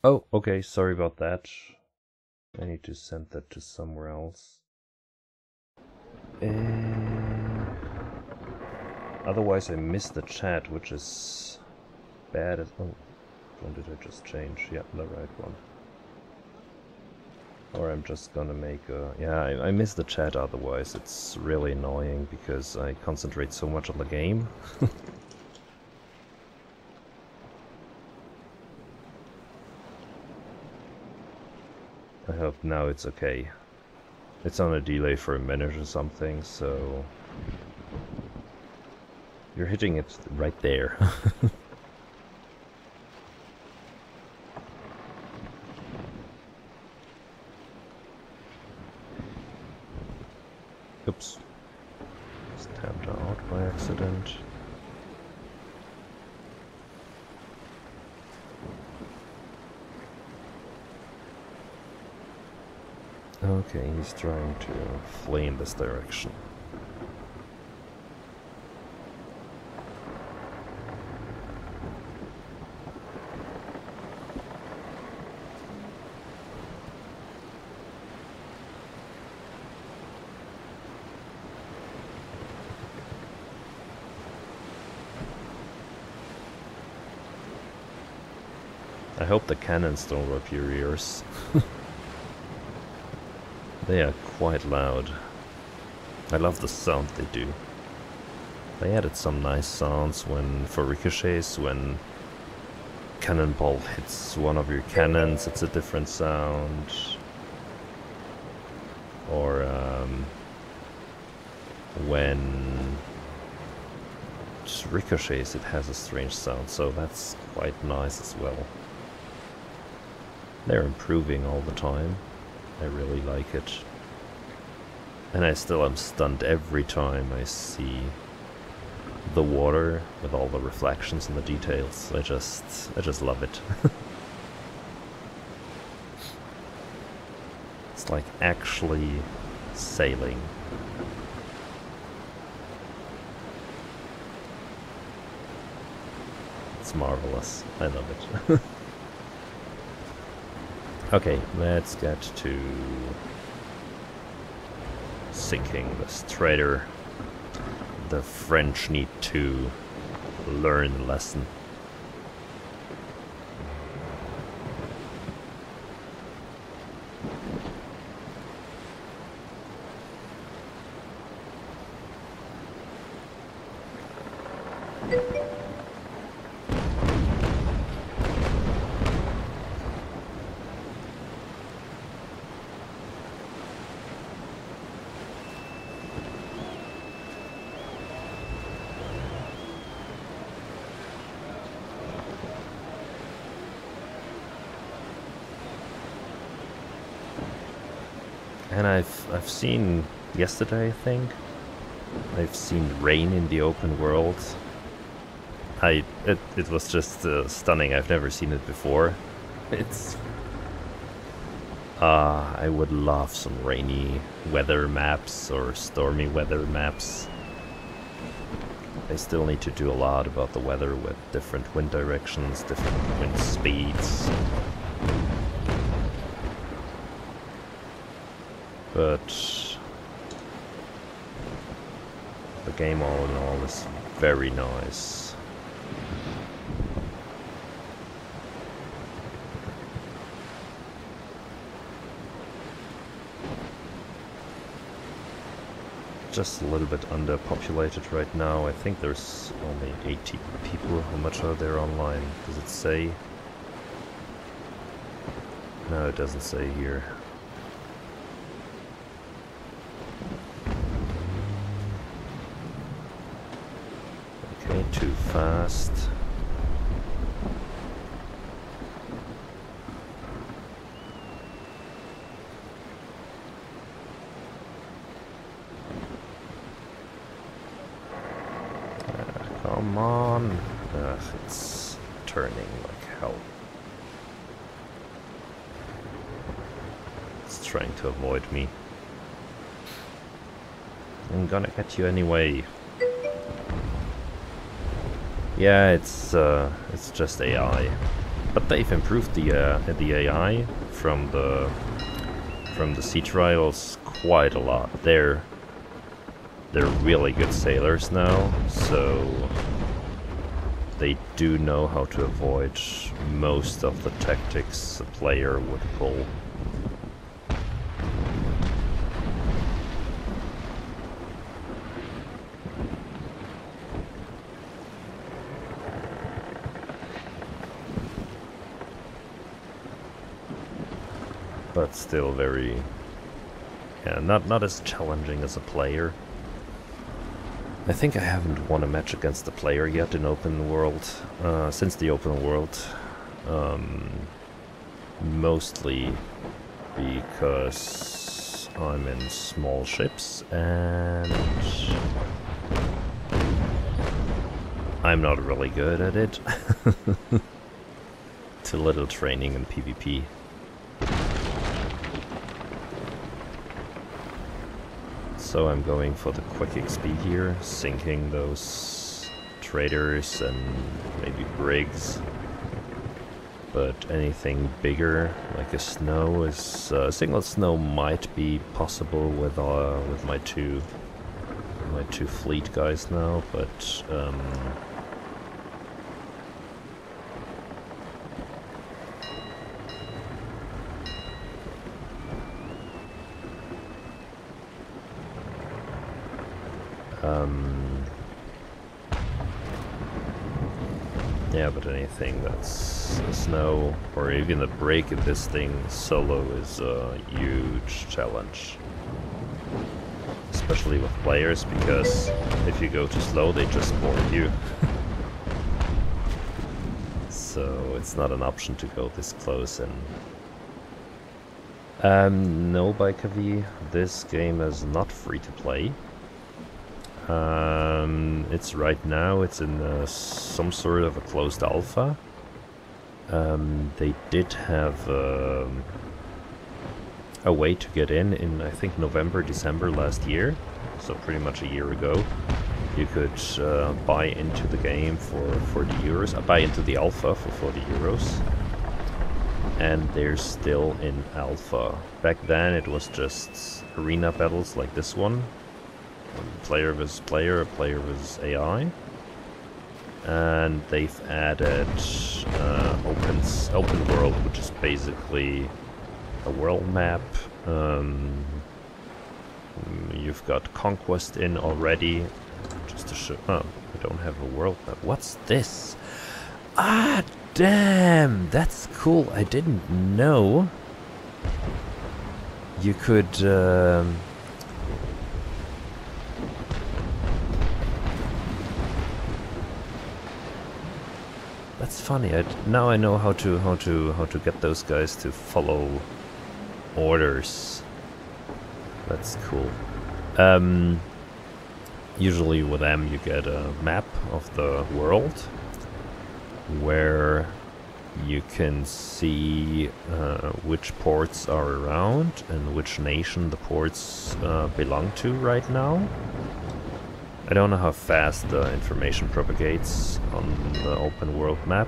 Oh, okay, sorry about that. I need to send that to somewhere else. Otherwise I missed the chat, which is bad as... oh, when did I just change? Yeah, the right one. Or I'm just gonna make a... yeah, I missed the chat otherwise. It's really annoying because I concentrate so much on the game. I hope now it's okay. It's on a delay for a minute or something, so... you're hitting it right there. Oops. Just tapped out by accident. Okay, he's trying to flee in this direction. I hope the cannons don't rub your ears. They are quite loud. I love the sound they do. They added some nice sounds for ricochets. When cannonball hits one of your cannons, it's a different sound. Or when it ricochets, it has a strange sound, so that's quite nice as well. They're improving all the time. I really like it. And I still am stunned every time I see the water with all the reflections and the details. I just love it. It's like actually sailing. It's marvelous. I love it. Okay, let's get to sinking this trader. The French need to learn the lesson. And I've seen yesterday, I think, I've seen rain in the open world. It was just stunning. I've never seen it before. It's I would love some rainy weather maps or stormy weather maps. I still need to do a lot about the weather with different wind directions, different wind speeds. But the game all in all is very nice. Just a little bit underpopulated right now. I think there's only 80 people. How much are there online? Does it say? No, it doesn't say here. Okay, too fast. Come on. Ugh, it's turning like hell. It's trying to avoid me. I'm gonna get you anyway. Yeah, it's just AI, but they've improved the AI from the sea trials quite a lot. They're really good sailors now, so they do know how to avoid most of the tactics a player would pull. But still very, yeah, not as challenging as a player. I think I haven't won a match against a player yet in open world, since the open world. Mostly because I'm in small ships and I'm not really good at it. Too little training in PvP. So I'm going for the quick XP here, sinking those traders and maybe brigs. But anything bigger, like a snow, is a single snow might be possible with my two fleet guys now, but Yeah, but anything that's a snow or even a break in this thing solo is a huge challenge. Especially with players, because if you go too slow, they just board you. So it's not an option to go this close. And no, by KV, this game is not free to play. It's right now, it's in some sort of a closed alpha. They did have a way to get in I think November, December last year, so pretty much a year ago. You could buy into the game for 40 euros, buy into the alpha for 40 euros. And they're still in alpha. Back then it was just arena battles like this one. Player versus player, player versus AI. And they've added open world, which is basically a world map. You've got Conquest in already. Just to show... Oh, I don't have a world map. What's this? Ah, damn! That's cool. I didn't know you could... That's funny. Now I know how to get those guys to follow orders. That's cool. Usually with them you get a map of the world where you can see which ports are around and which nation the ports belong to right now. I don't know how fast the information propagates on the open world map,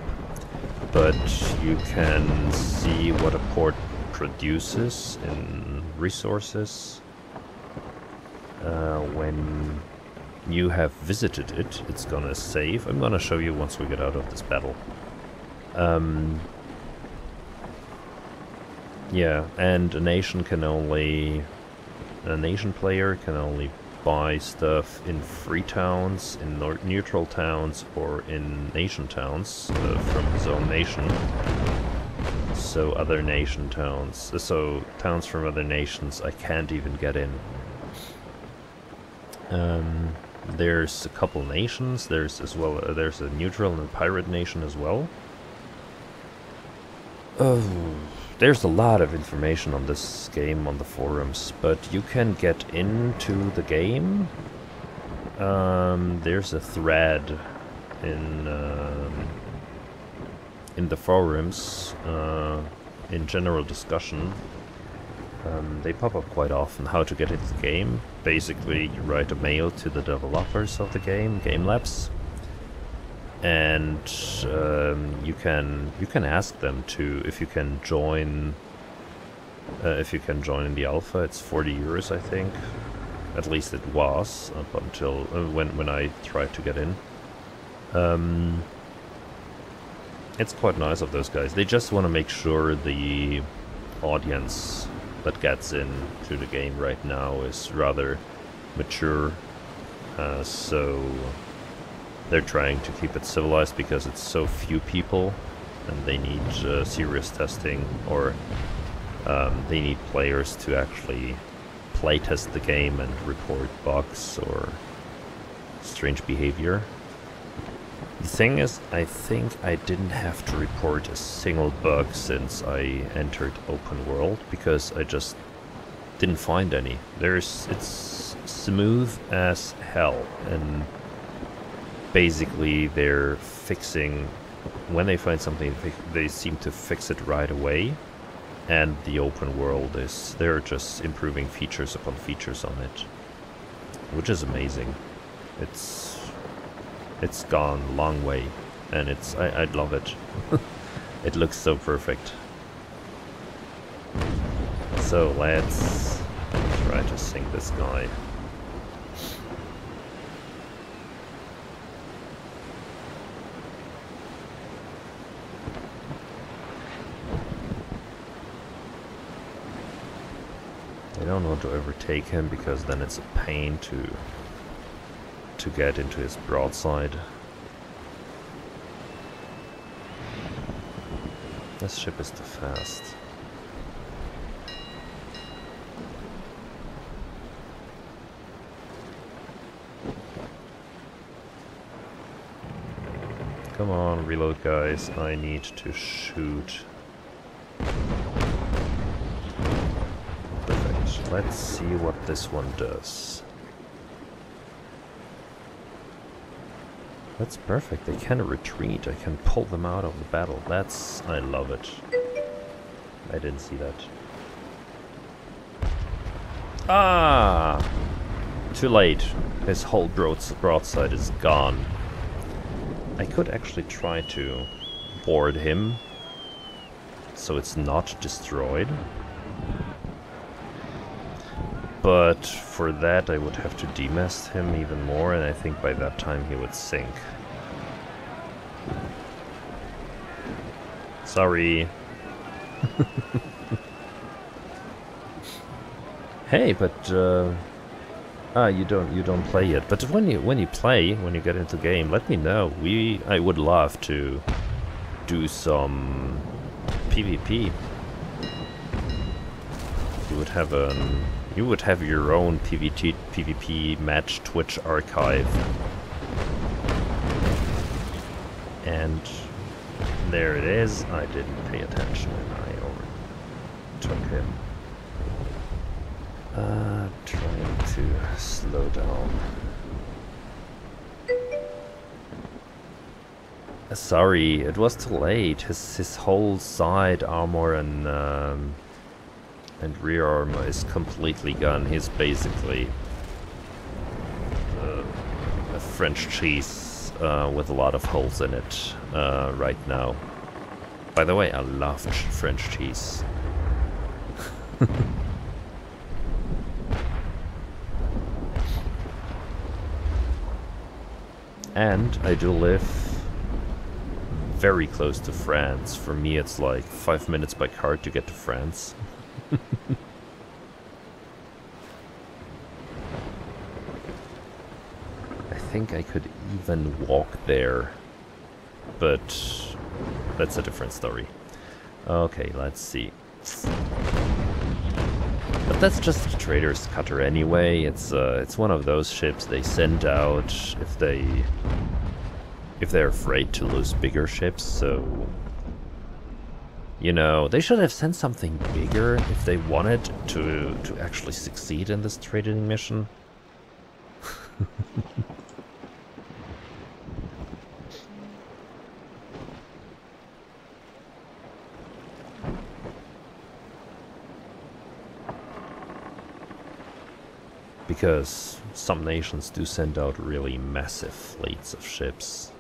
but you can see what a port produces in resources. When you have visited it, it's gonna save. I'm gonna show you once we get out of this battle. Yeah, and a nation player can only buy stuff in free towns, in neutral towns, or in nation towns from his own nation. So other nation towns, so towns from other nations I can't even get in. There's a couple nations. There's a neutral and a pirate nation as well. There's a lot of information on this game on the forums, but you can get into the game. There's a thread in the forums in general discussion. They pop up quite often. How to get into the game. Basically, you write a mail to the developers of the game, Game Labs, and you can ask them to if you can join. If you can join in the alpha, it's 40 euros, I think. At least it was up until when I tried to get in. It's quite nice of those guys. They just want to make sure the audience that gets into the game right now is rather mature, so they're trying to keep it civilized because it's so few people and they need serious testing, or they need players to actually playtest the game and report bugs or strange behavior. The thing is, I think I didn't have to report a single bug since I entered open world, because I just didn't find any. It's smooth as hell, and basically they're fixing, when they find something, they seem to fix it right away. And the open world they're just improving features upon features on it, which is amazing. It's gone a long way, and I love it. It looks so perfect. So let's try to sink this guy. I don't want to overtake him, because then it's a pain to to get into his broadside. This ship is too fast. Come on, reload guys, I need to shoot. Perfect. Let's see what this one does. That's perfect, they can retreat, I can pull them out of the battle. That's... I love it. I didn't see that. Ah! Too late. His whole broadside is gone. I could actually try to board him so it's not destroyed. But for that I would have to demast him even more, and I think by that time he would sink. Sorry. Hey, but you don't play yet. But when you play, when you get into the game, let me know. I would love to do some PvP. You would have your own PvP match Twitch archive. And there it is. I didn't pay attention and I overtook him. Trying to slow down. Sorry, it was too late. His whole side armor and rear armor is completely gone. He's basically a French cheese with a lot of holes in it right now. By the way, I love French cheese. And I do live very close to France. For me it's like 5 minutes by car to get to France. I think I could even walk there, but that's a different story. Okay, let's see. But that's just a trader's cutter anyway. It's one of those ships they send out if they're afraid to lose bigger ships. So, you know, they should have sent something bigger if they wanted to actually succeed in this trading mission. Because some nations do send out really massive fleets of ships.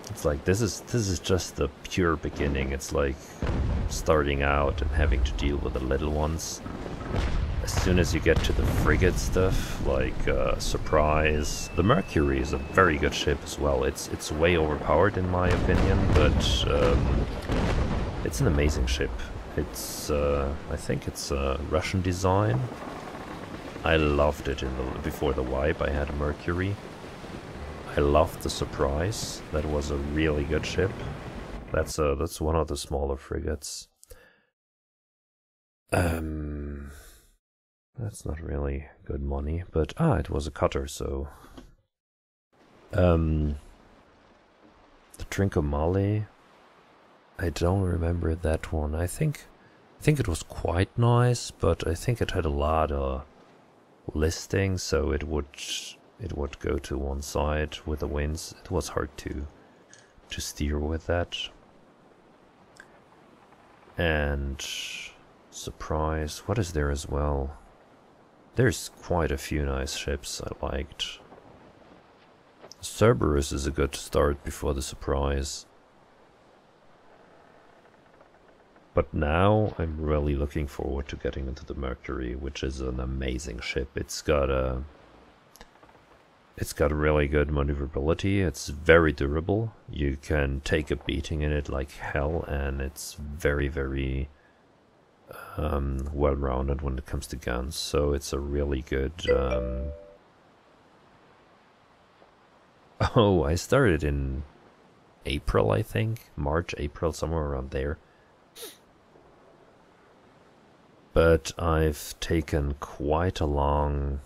It's like this is just the pure beginning. It's like starting out and having to deal with the little ones. As soon as you get to the frigate stuff, like Surprise, the Mercury is a very good ship as well. It's way overpowered in my opinion, but it's an amazing ship. It's I think it's a Russian design. I loved it before the wipe. I had a Mercury. I loved the Surprise. That was a really good ship. That's one of the smaller frigates. That's not really good money, but it was a cutter, so the Trincomalee. I don't remember that one. I think it was quite nice, but I think it had a lot of listing, so it would go to one side with the winds. It was hard to steer with that. And Surprise, what is there as well? There's quite a few nice ships I liked. Cerberus is a good start before the Surprise. But now I'm really looking forward to getting into the Mercury, which is an amazing ship. It's got really good maneuverability. It's very durable. You can take a beating in it like hell, and it's very, very well-rounded when it comes to guns. So it's a really good Oh, I started in April, I think. March, April, somewhere around there. But I've taken quite a long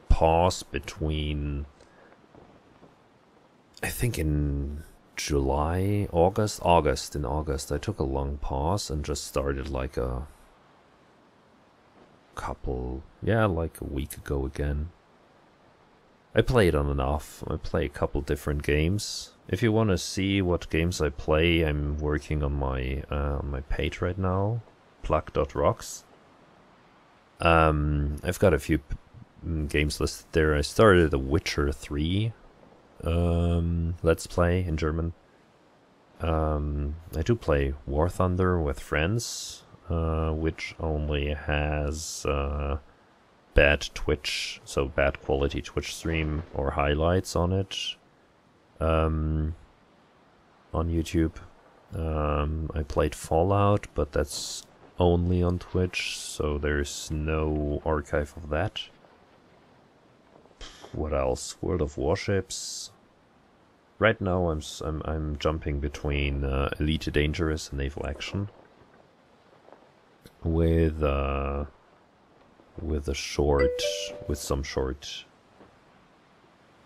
pause between, I think in July, August, in August, I took a long pause and just started like a couple, yeah, like a week ago again. I play it on and off. I play a couple different games. If you want to see what games I play, I'm working on my page right now, plak.rocks. I've got a few games listed there. I started The Witcher 3 Let's Play in German. I do play War Thunder with friends, which only has bad Twitch, so bad quality Twitch stream or highlights on it on YouTube. I played Fallout, but that's only on Twitch, so there's no archive of that. What else? World of Warships. Right now I'm jumping between Elite Dangerous and Naval Action with some short.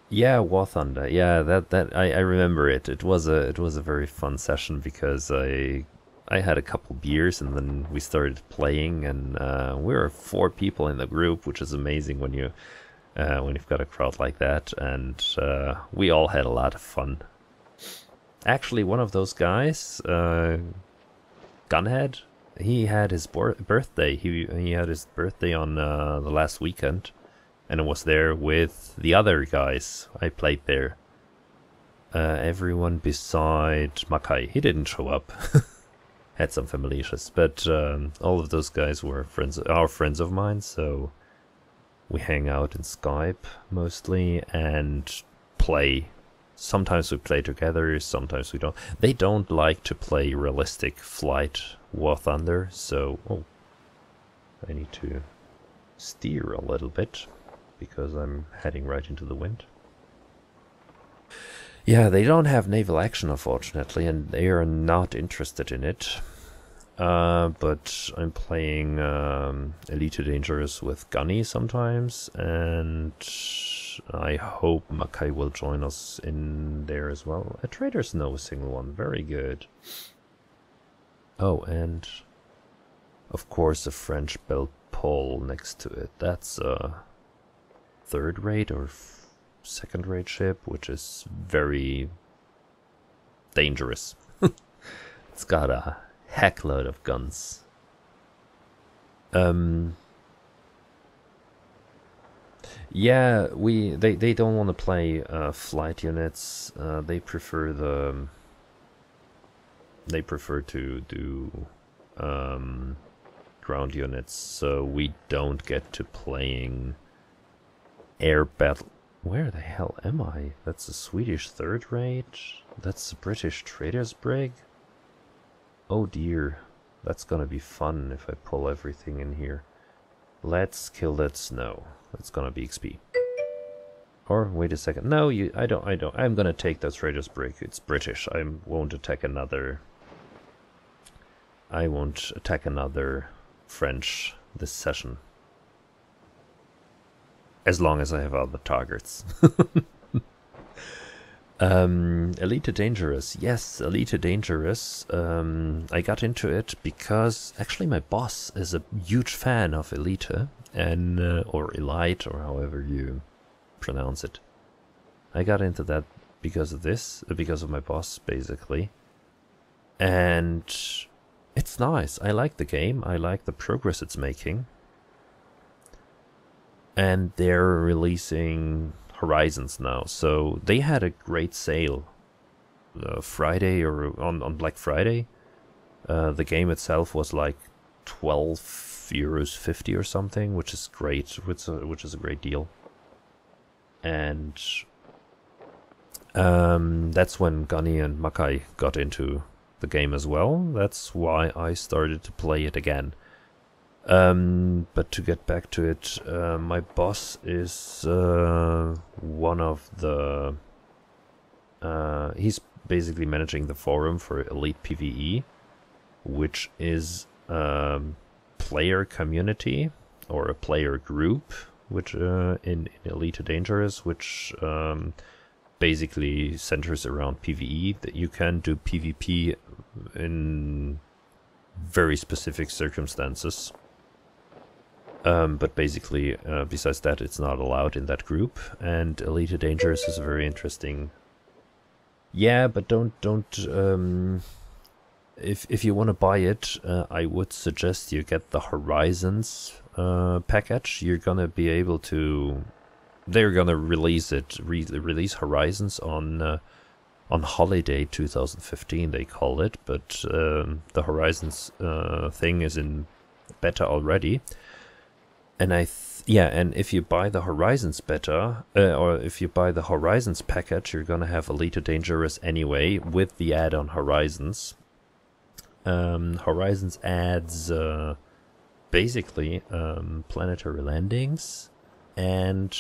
Yeah, War Thunder. Yeah, that I remember it. It was a very fun session because I had a couple beers and then we started playing, and we were 4 people in the group, which is amazing when you've got a crowd like that, and we all had a lot of fun. Actually, one of those guys, Gunhead, he had his birthday. He had his birthday on the last weekend, and I was there with the other guys I played there. Everyone beside Makai. He didn't show up. Had some family issues, but all of those guys were friends of mine, so we hang out in Skype mostly and play. Sometimes we play together, sometimes we don't. They don't like to play realistic flight War Thunder, so I need to steer a little bit because I'm heading right into the wind. Yeah, they don't have Naval Action, unfortunately, and they are not interested in it. But I'm playing Elite Dangerous with Gunny sometimes, and I hope Makai will join us in there as well. A Trader's No single one, very good. Oh, and of course a French belt pole next to it. That's a third-rate or second-rate ship, which is very dangerous. It's got a heckload of guns. Yeah, they don't want to play flight units. They prefer to do ground units. So we don't get to playing air battle. Where the hell am I? That's a Swedish third rate. That's a British trader's brig. Oh dear, that's gonna be fun if I pull everything in here. Let's kill that snow. That's gonna be XP. Or wait a second. No, I don't. I'm gonna take that trader's brig. It's British. I won't attack another French this session. As long as I have other targets. Elite Dangerous. Yes, Elite Dangerous. I got into it because actually my boss is a huge fan of Elite, and or Elite, or however you pronounce it. I got into that because of this, because of my boss, basically. And it's nice. I like the game. I like the progress it's making. And they're releasing Horizons now, so they had a great sale Friday, or on Black Friday. The game itself was like €12.50 or something, which is great, which is a great deal. And that's when Gunny and Makai got into the game as well. That's why I started to play it again. But to get back to it, my boss is one of the he's basically managing the forum for Elite PvE, which is a player community or a player group, which in Elite Dangerous, which basically centers around PvE. That you can do PvP in very specific circumstances. But basically, besides that, it's not allowed in that group. And Elite Dangerous is a very interesting. Yeah, but don't. If you want to buy it, I would suggest you get the Horizons package. You're gonna be able to. They're gonna release it. Release Horizons on Holiday 2015. They call it, but the Horizons thing is in beta already. And and if you buy the Horizons beta, or if you buy the Horizons package, you're gonna have Elite Dangerous anyway with the add-on Horizons. Horizons adds basically planetary landings and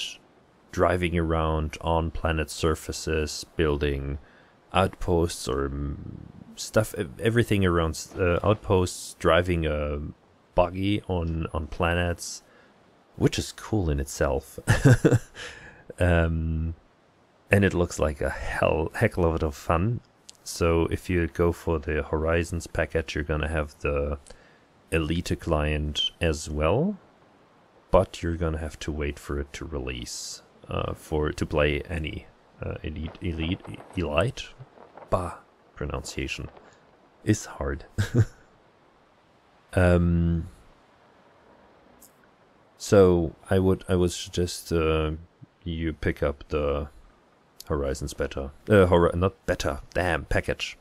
driving around on planet surfaces, building outposts or stuff, everything around outposts, driving a buggy on planets. Which is cool in itself. And it looks like a heck lot of fun. So if you go for the Horizons package, you're gonna have the Elite client as well. But you're gonna have to wait for it to release to play any Elite. Bah, pronunciation is hard. So I would suggest you pick up the Horizons beta, not beta, damn, package.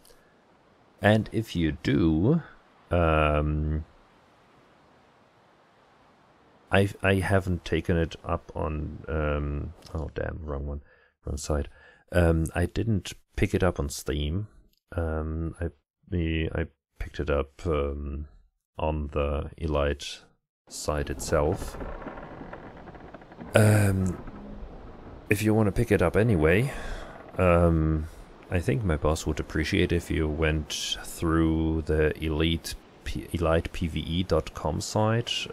And if you do, I haven't taken it up on oh damn, wrong side. I didn't pick it up on Steam. I picked it up on the Elite site itself. If you want to pick it up anyway, I think my boss would appreciate if you went through the elitepve.com site.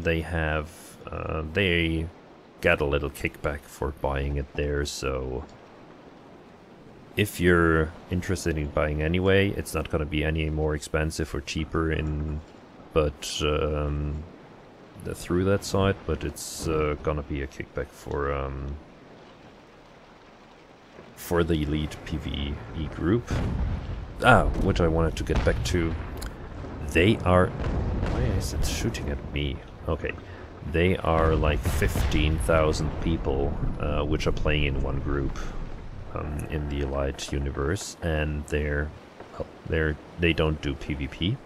They get a little kickback for buying it there, so if you're interested in buying anyway, it's not going to be any more expensive or cheaper through that site, but it's gonna be a kickback for the Elite PvE group. Which I wanted to get back to. They are... Why is it shooting at me? Okay. They are like 15,000 people which are playing in one group in the Elite universe, and they don't do PvP.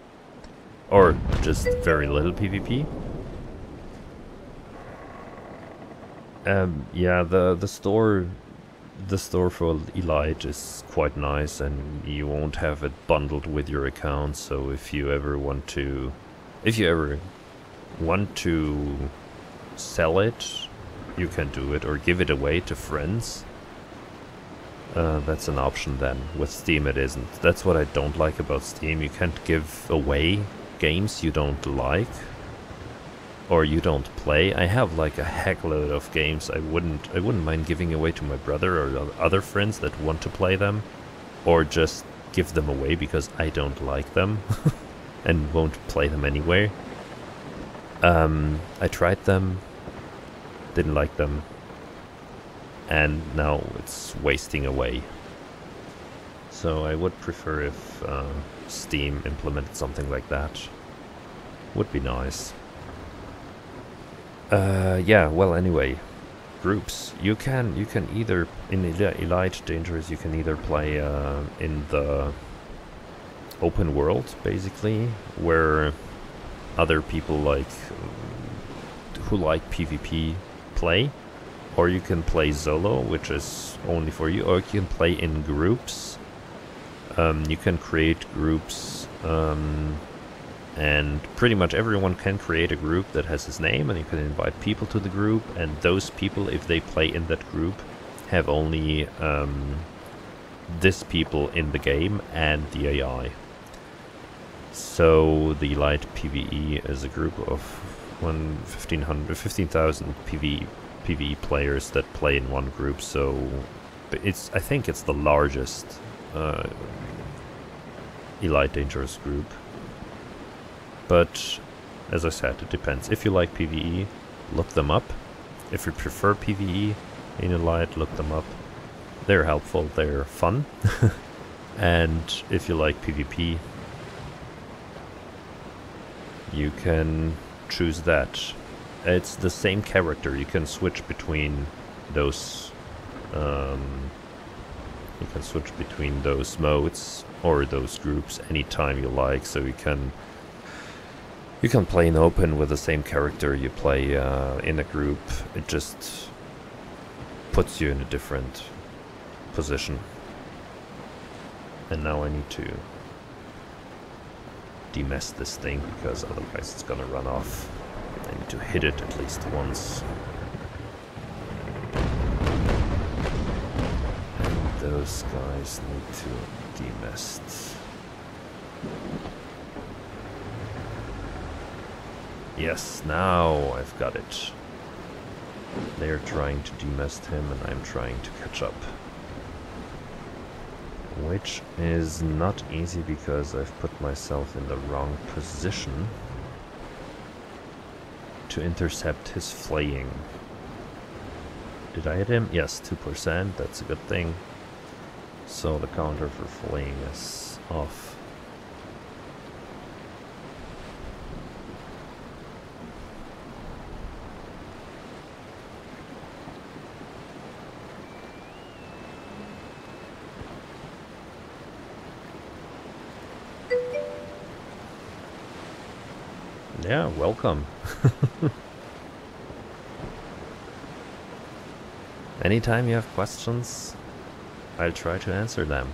Or just very little PvP. Yeah, the store for Elite is quite nice, and you won't have it bundled with your account. So if you ever want to sell it, you can do it, or give it away to friends. That's an option then. With Steam it isn't. That's what I don't like about Steam. You can't give away games you don't like or you don't play. I have like a heckload of games I wouldn't mind giving away to my brother or other friends that want to play them, or just give them away because I don't like them and won't play them anyway. I tried them, didn't like them, and now it's wasting away. So I would prefer if Steam implemented something like that. Would be nice. Yeah, well, anyway, groups. You can either, in Elite Dangerous, you can either play in the open world, basically, where other people who like PvP play, or you can play solo, which is only for you, or you can play in groups. You can create groups, and pretty much everyone can create a group that has his name, and you can invite people to the group, and those people, if they play in that group, have only this people in the game and the AI. So the Elite PvE is a group of 15,000 PvE players that play in one group. So I think it's the largest Elite Dangerous group. But as I said, it depends. If you like PvE, look them up. If you prefer PvE in Elite, look them up. They're helpful, they're fun. And if you like PvP, you can choose that. It's the same character. You can switch between those. You can switch between those modes or those groups anytime you like. So you can play in open with the same character you play in a group. It just puts you in a different position. And now I need to demess this thing because otherwise it's gonna run off. I need to hit it at least once. And those guys need to demest. Yes, now I've got it. They're trying to demest him and I'm trying to catch up. Which is not easy because I've put myself in the wrong position to intercept his fleeing. Did I hit him? Yes, 2%, that's a good thing. So the counter for fleeing is off. Yeah, welcome. Anytime you have questions, I'll try to answer them.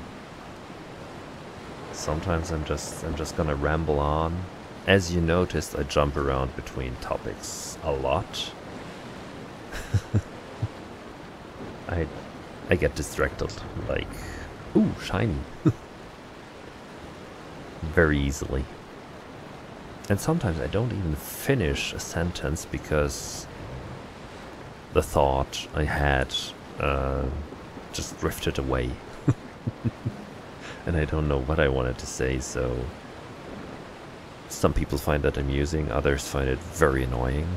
Sometimes I'm just gonna ramble on. As you noticed, I jump around between topics a lot. I get distracted, like, ooh, shiny. Very easily. And sometimes I don't even finish a sentence because the thought I had just drifted away. And I don't know what I wanted to say, so some people find that amusing, others find it very annoying.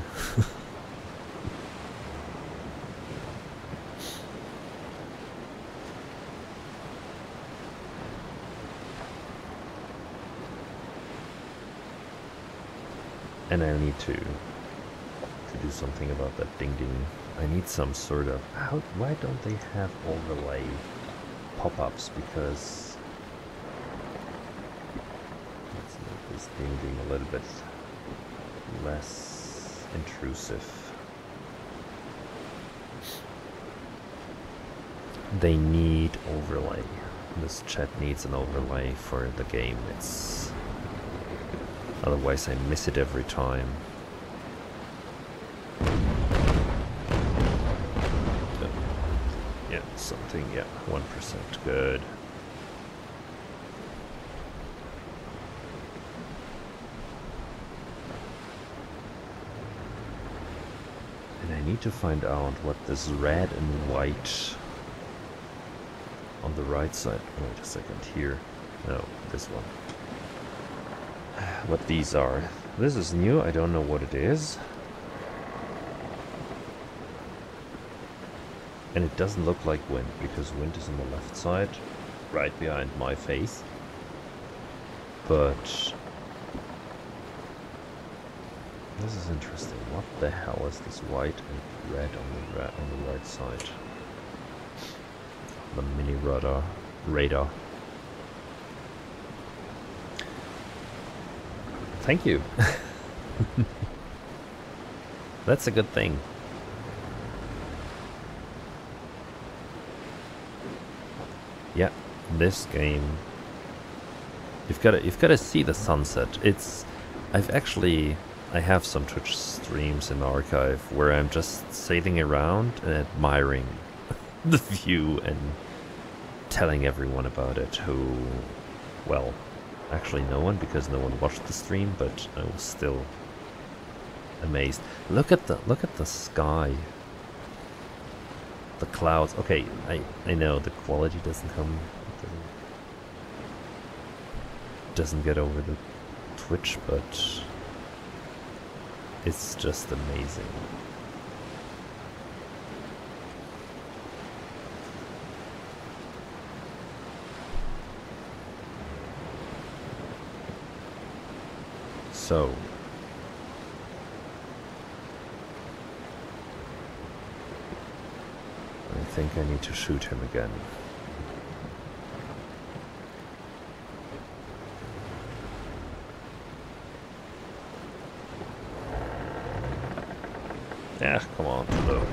And I need to do something about that ding ding. I need some sort of... why don't they have overlay pop-ups? Because... let's make this ding ding a little bit less intrusive. They need overlay. This chat needs an overlay for the game. Otherwise I miss it every time. Yeah, something, yeah, 1%, good. And I need to find out what this red and white on the right side, wait a second, here, no, this one. What these are. This is new, I don't know what it is. And it doesn't look like wind, because wind is on the left side, right behind my face. But this is interesting. What the hell is this white and red on the right side? The mini radar. Thank you. That's a good thing. Yeah, this game. You've got to see the sunset. I have some Twitch streams in archive where I'm just sailing around and admiring the view and telling everyone about it who, well, actually no one, because no one watched the stream, but I was still amazed. Look at the sky. The clouds. Okay, I know the quality doesn't get over the Twitch, but it's just amazing. So I think I need to shoot him again. Yeah, come on, too low.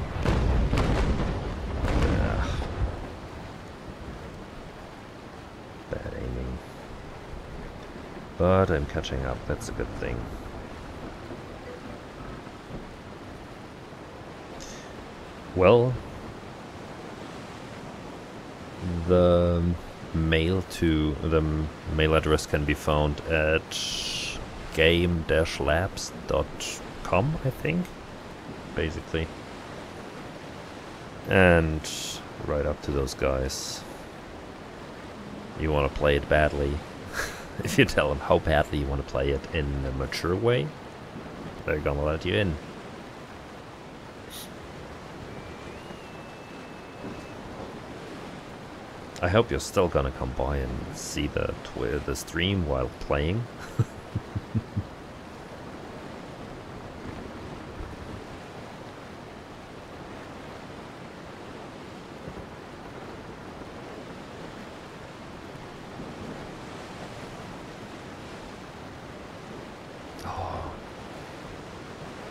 Yeah. Bad aiming. But I'm catching up, that's a good thing. Well, the mail address can be found at game-labs.com, I think, basically. And right up to those guys. You want to play it badly. If you tell them how badly you want to play it in a mature way, they're gonna let you in. I hope you're still gonna come by and see the stream while playing. Oh,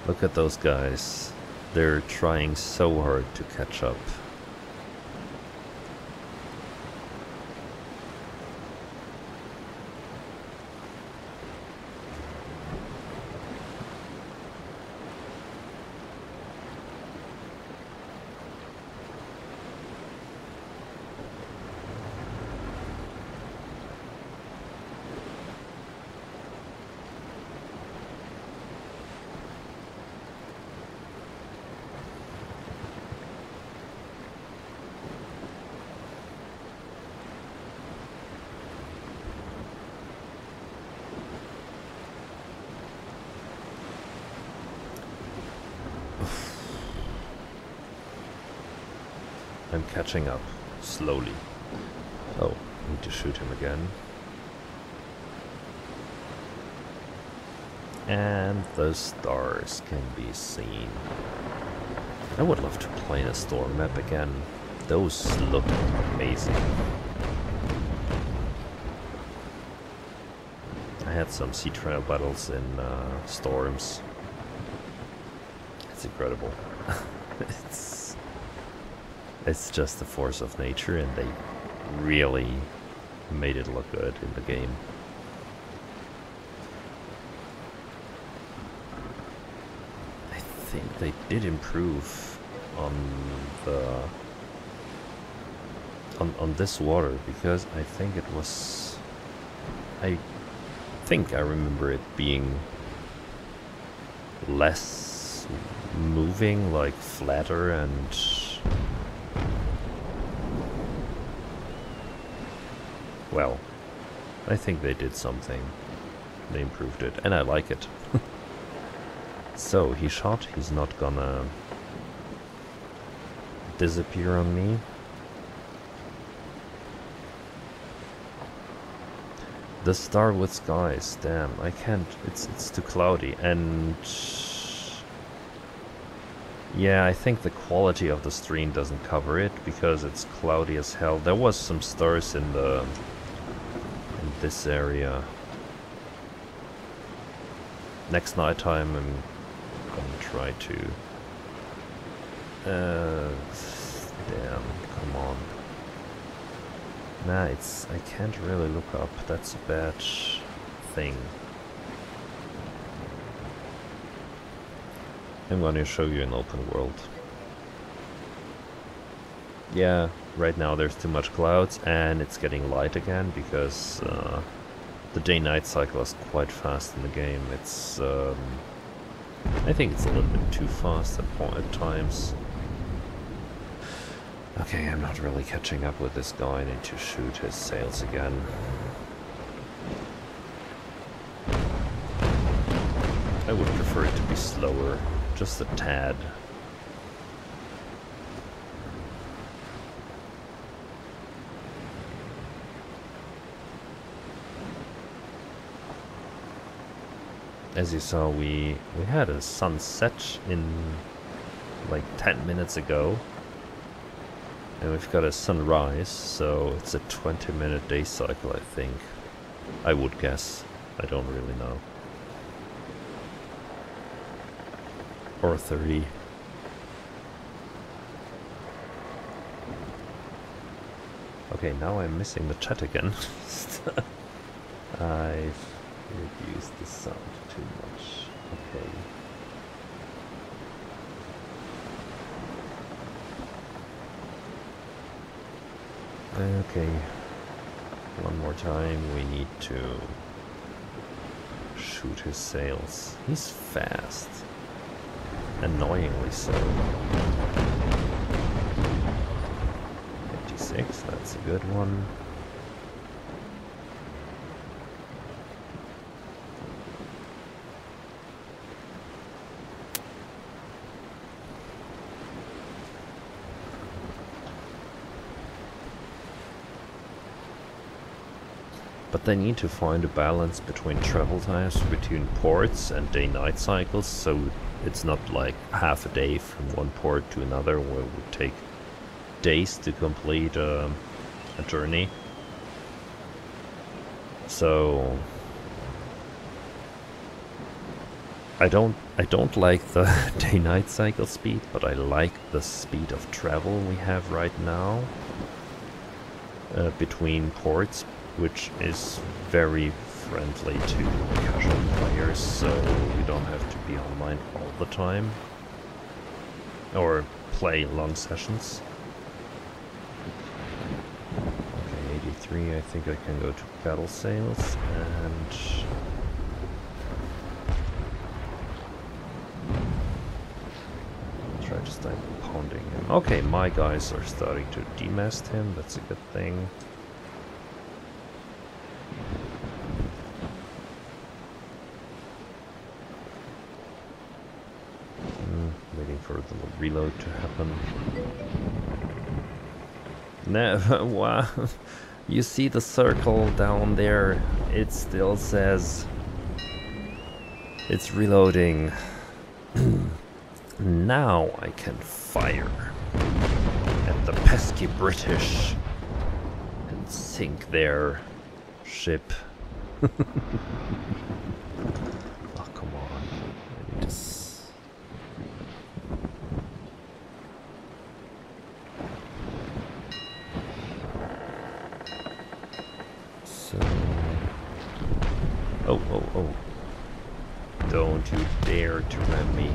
look at those guys. They're trying so hard to catch up. I'm catching up, slowly. Oh, need to shoot him again. And the stars can be seen. I would love to play in a storm map again. Those look amazing. I had some sea trial battles in storms. It's incredible. It's just the force of nature, and they really made it look good in the game. I think they did improve on the on this water, because I think it was, I think I remember it being less moving, like flatter, and well, I think they did something. They improved it, and I like it. So, he shot. He's not gonna disappear on me. The star with skies. Damn, I can't. It's too cloudy, and yeah, I think the quality of the stream doesn't cover it because it's cloudy as hell. There was some stars in this area. Next nighttime I'm gonna try to damn, come on. Nah, I can't really look up. That's a bad thing. I'm gonna show you an open world. Yeah, right now there's too much clouds and it's getting light again because the day-night cycle is quite fast in the game. It's I think it's a little bit too fast at times. Okay, I'm not really catching up with this guy. I need to shoot his sails again. I would prefer it to be slower, just a tad. As you saw, we had a sunset in like 10 minutes ago. And we've got a sunrise, so it's a 20-minute day cycle, I think. I would guess. I don't really know. Or 30. Okay, now I'm missing the chat again. I've reduced the sound too much. Okay. Okay. One more time, we need to shoot his sails. He's fast. Annoyingly so. 56, that's a good one. But they need to find a balance between travel times between ports and day-night cycles, so it's not like half a day from one port to another where it would take days to complete a journey. So I don't like the day-night cycle speed, but I like the speed of travel we have right now between ports, which is very friendly to casual players, so you don't have to be online all the time or play long sessions. Okay, 83, I think I can go to battle sails and try to start pounding him. Okay, my guys are starting to demast him, that's a good thing. For the reload to happen. No, wow. You see the circle down there? It still says it's reloading. Now I can fire at the pesky British and sink their ship. Oh, come on. I need to Oh. Don't you dare to ram me.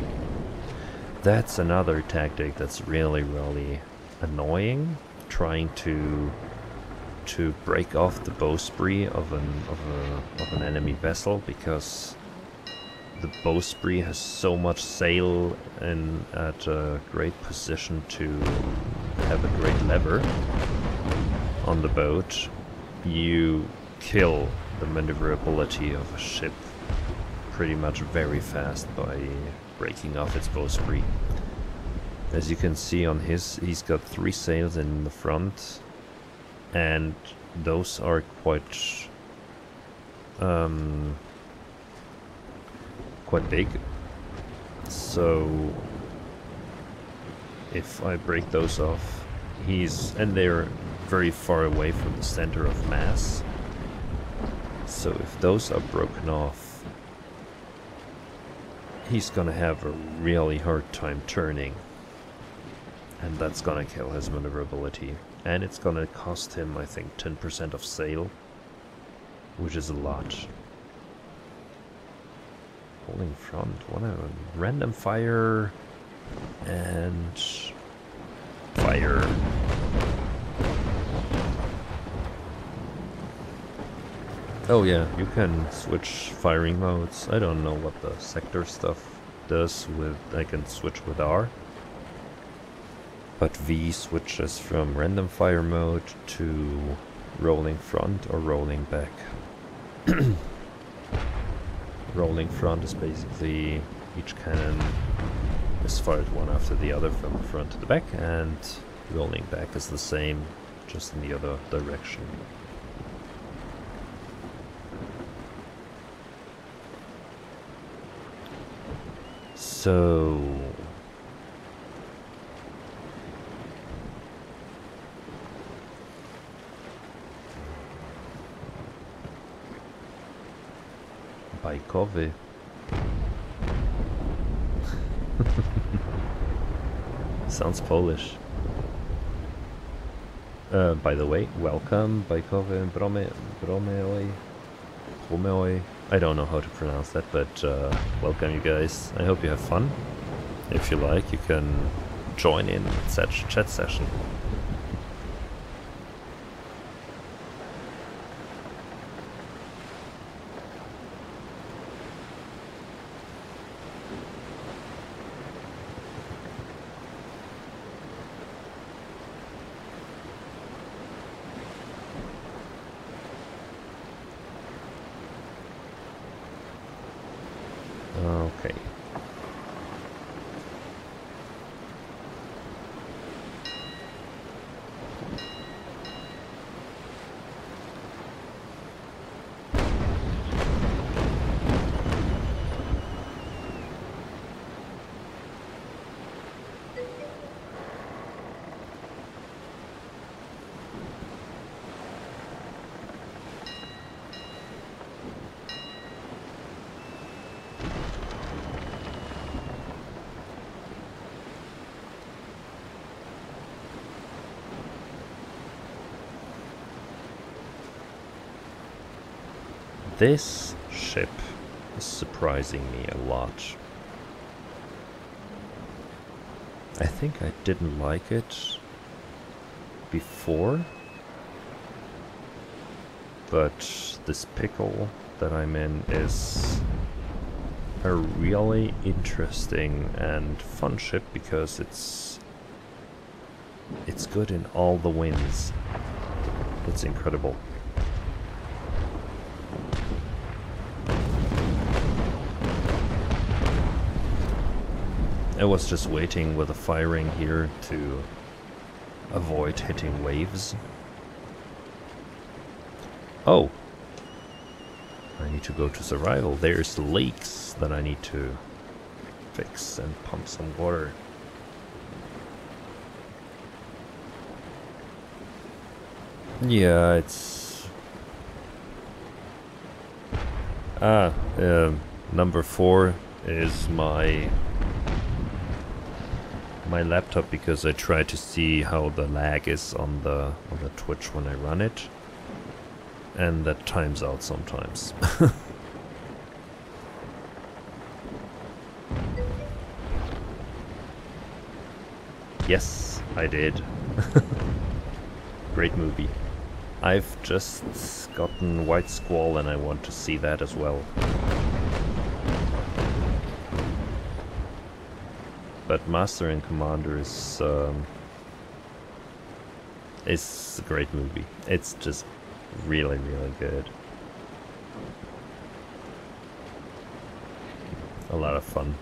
That's another tactic that's really, really annoying. Trying to break off the bowsprit of an enemy vessel, because the bowsprit has so much sail and at a great position to have a great lever on the boat. You kill the maneuverability of a ship pretty much very fast by breaking off its bowsprit. As you can see on he's got 3 sails in the front, and those are quite big. So if I break those off, and they're very far away from the center of mass. So if those are broken off, he's gonna have a really hard time turning. And that's gonna kill his maneuverability. And it's gonna cost him, I think, 10% of sail, which is a lot. Holding front, what a random fire and fire. Oh yeah, you can switch firing modes. I don't know what the sector stuff does with... I can switch with R. But V switches from random fire mode to rolling front or rolling back. Rolling front is basically each cannon is fired one after the other from the front to the back, and rolling back is the same, just in the other direction. So... bajkowy. Sounds Polish. By the way, welcome, bajkowy bromeoj. I don't know how to pronounce that, but welcome you guys. I hope you have fun. If you like, you can join in such chat session. Okay. This ship is surprising me a lot. I think I didn't like it before, but this pickle that I'm in is a really interesting and fun ship because it's good in all the winds. It's incredible. I was just waiting with the firing here to avoid hitting waves. Oh! I need to go to survival. There's leaks that I need to fix and pump some water. Yeah, it's... number 4 is my laptop because I try to see how the lag is on the Twitch when I run it, and that times out sometimes. Yes, I did. Great movie. I've just gotten White Squall and I want to see that as well. But Master and Commander is a great movie. It's just really, really good. A lot of fun.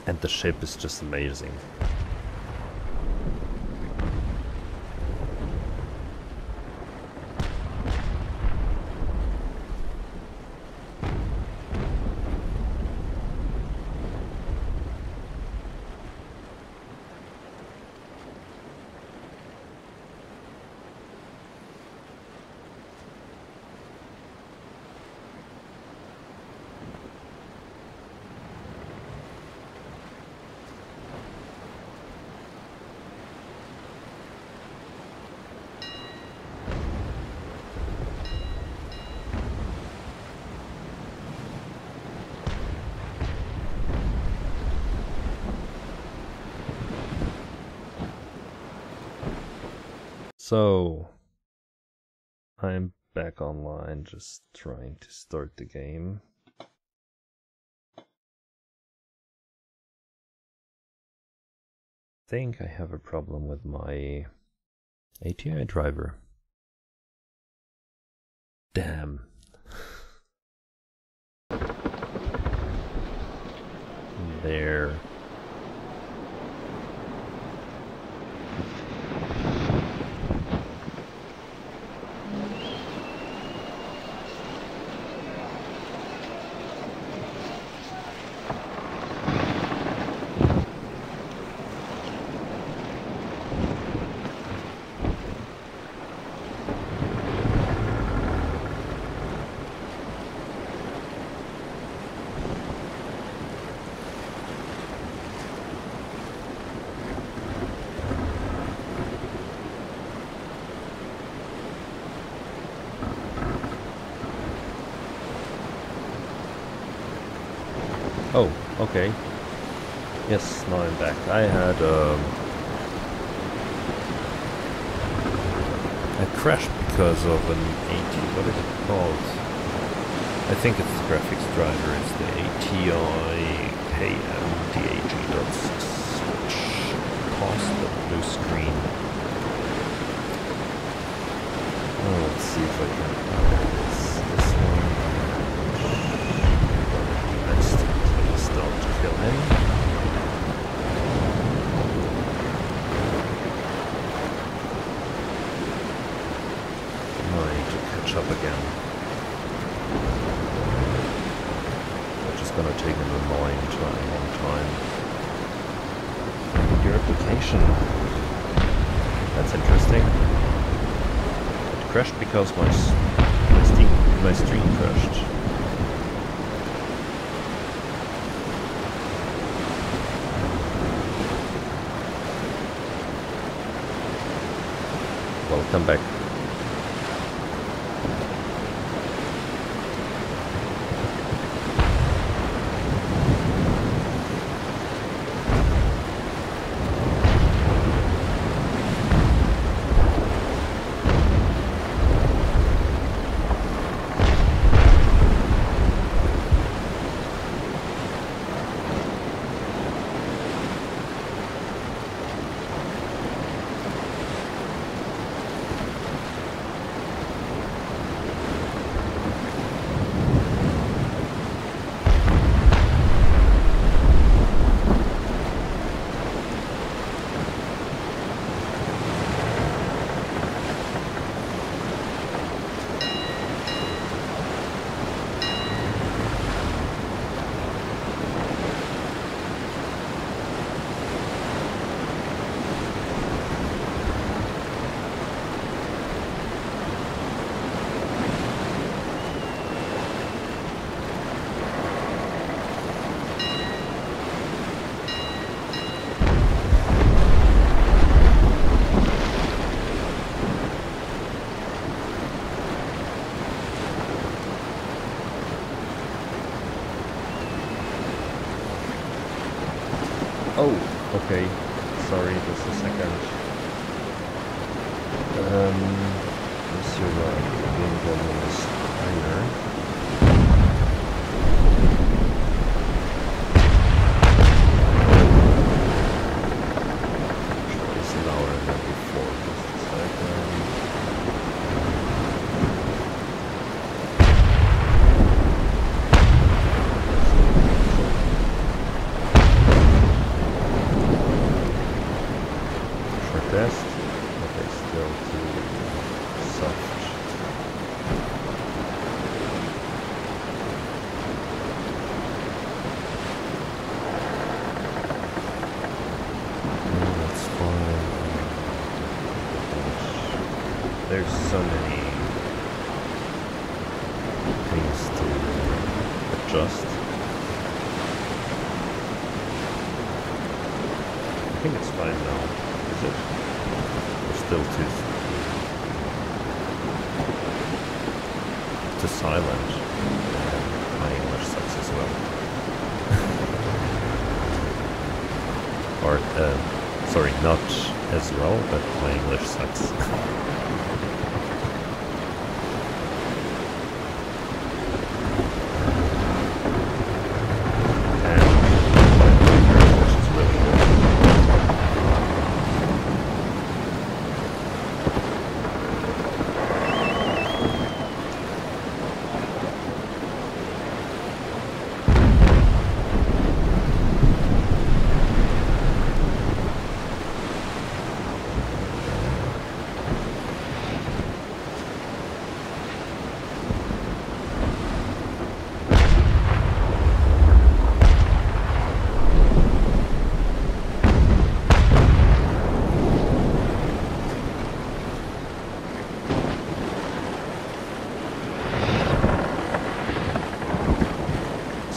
And the ship is just amazing. So, I'm back online, just trying to start the game. I think I have a problem with my ATI driver. Damn. There. Oh, okay. Yes, now I'm back. I had a crash because of an AT. What is it called? I think it's the graphics driver. It's the ATI KMDAG.6, which caused the blue screen. Oh, let's see if I can. This one. Don't kill him. Now I need to catch up again. Which is gonna take an annoying long time. Your application. That's interesting. It crashed because my stream crashed. Come back. Oh, okay. Sorry, just a second. Monsieur game volume is higher. It's louder than before. Just a second. Best, but it's still too soft. That's fine. There's so many things to adjust. I think it's fine now. Is it? Still too silent. My English sucks as well. Or, sorry, not as well, but my English sucks.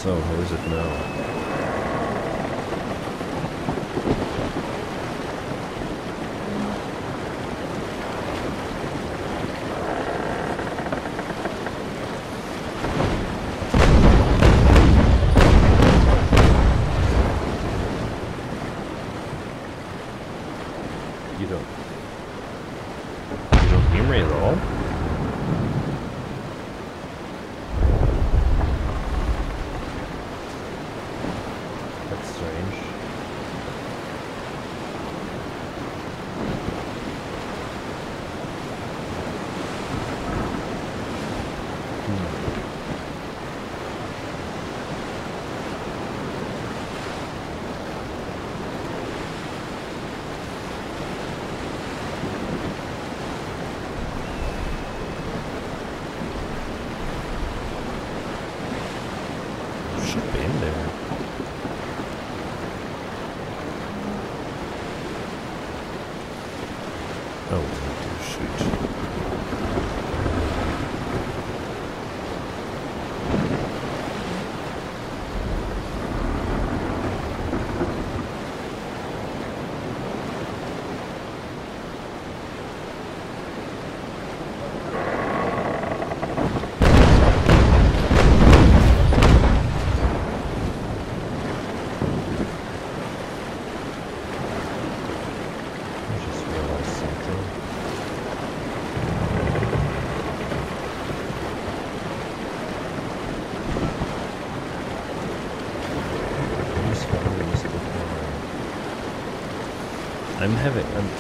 So, how is it now? You don't hear me at all? That's strange. Should be in there. Oh, shoot.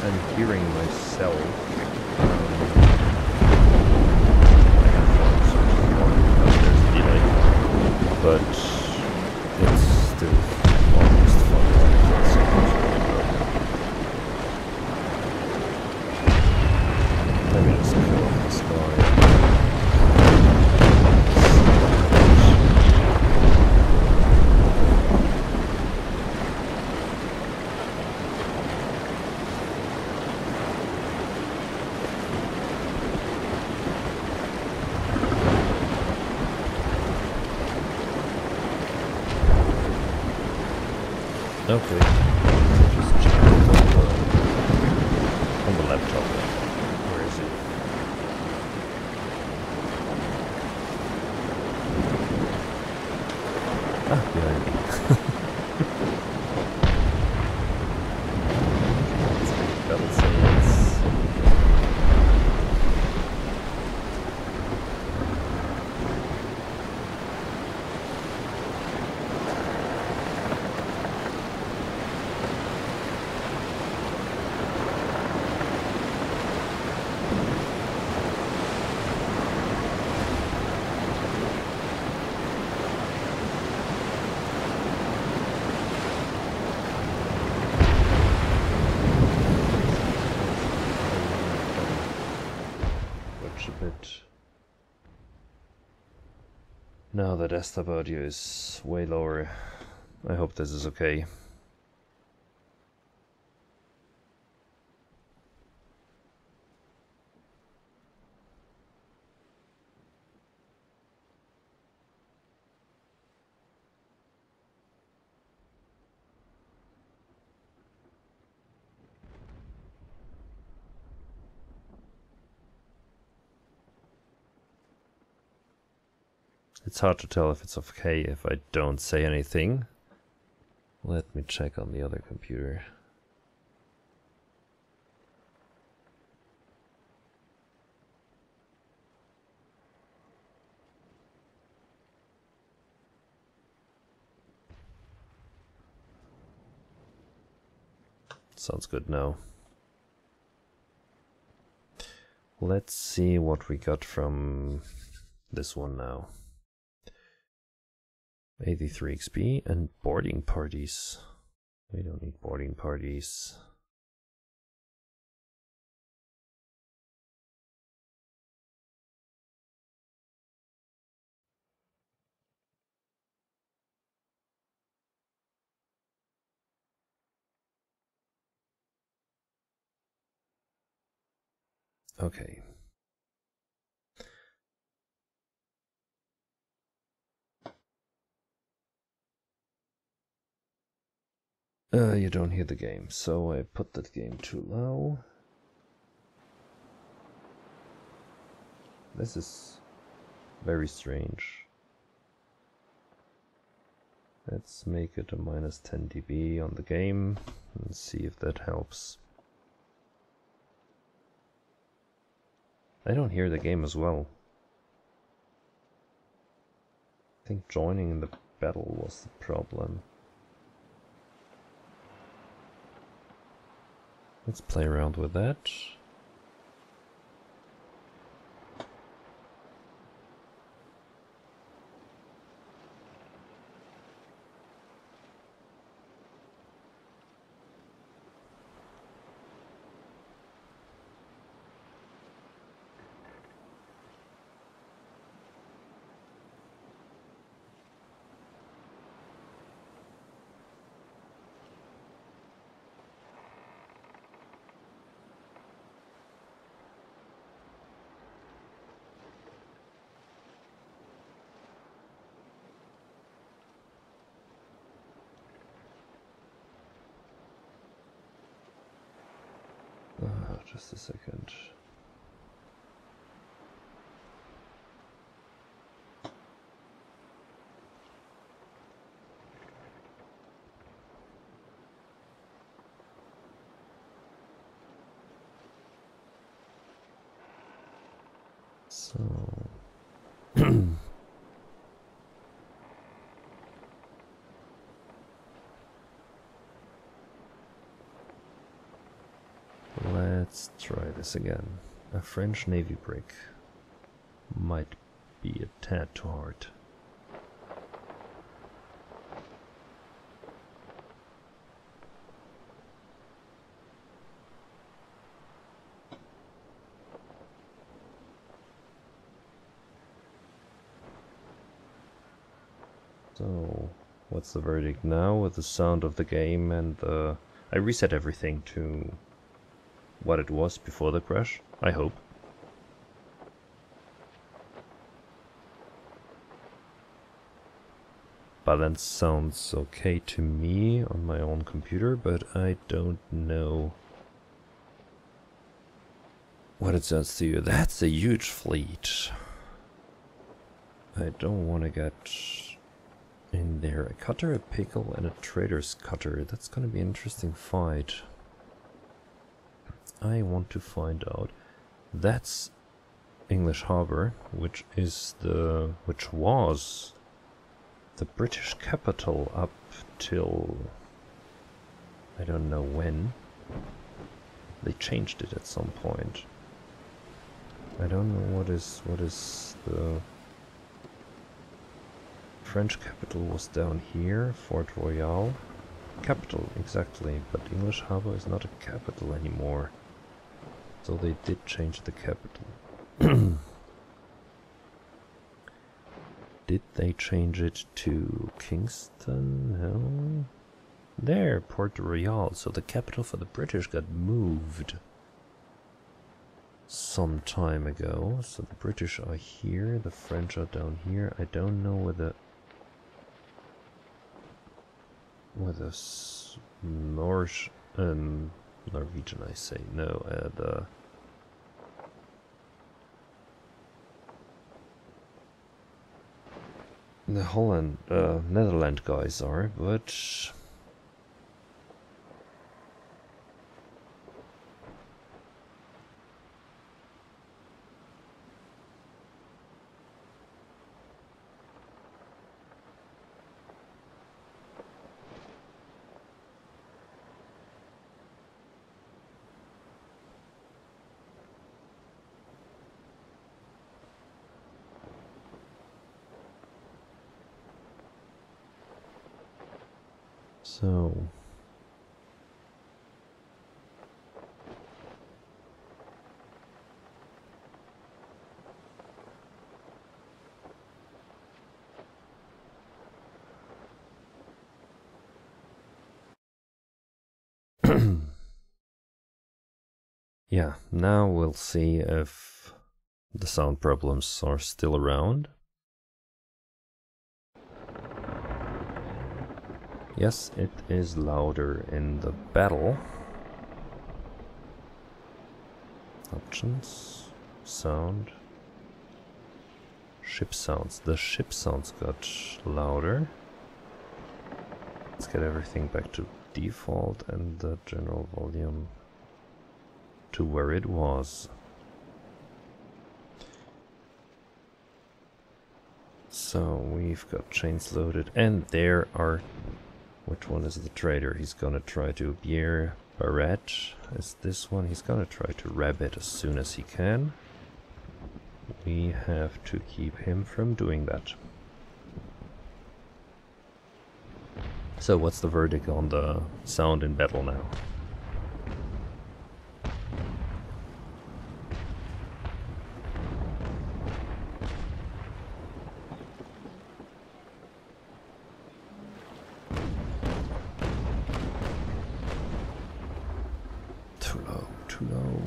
I'm hearing myself. There's delay, but it's still almost fun. Let me just kill this guy. Okay, just check it on the laptop. Where is it? Ah, behind me. Battle science. A bit. Now that Esther audio is way lower, I hope this is okay. It's hard to tell if it's okay if I don't say anything. Let me check on the other computer. Sounds good now. Let's see what we got from this one now. 83 XP and boarding parties. We don't need boarding parties. Okay. You don't hear the game, so I put that game too low. This is very strange. Let's make it a minus 10 dB on the game and see if that helps. I don't hear the game as well. I think joining in the battle was the problem. Let's play around with that. Just a second. So let's try this again. A French Navy brick might be a tad too hard. So, what's the verdict now with the sound of the game and the... I reset everything to what it was before the crash, I hope. Balance sounds okay to me on my own computer, but I don't know what it sounds to you. That's a huge fleet. I don't want to get in there. A cutter, a pickle, and a trader's cutter. That's gonna be an interesting fight. I want to find out. That's English Harbour, which was the British capital up till I don't know when. They changed it at some point. I don't know what is the French capital was down here, Fort Royal. Capital, exactly, but English Harbour is not a capital anymore. So they did change the capital. Did they change it to Kingston? No. There, Port Royal. So the capital for the British got moved some time ago. So the British are here, the French are down here. I don't know whether Norwegian, I say, no, the Holland, Netherlands guys are, but so yeah, now we'll see if the sound problems are still around. Yes, it is louder in the battle. Options. Sound. Ship sounds. The ship sounds got louder. Let's get everything back to default and the general volume to where it was. So we've got chains loaded, and there are... Which one is the trader? He's gonna try to... Pierre Barrette is this one. He's gonna try to grab it as soon as he can. We have to keep him from doing that. So what's the verdict on the sound in battle now? Too low, too low.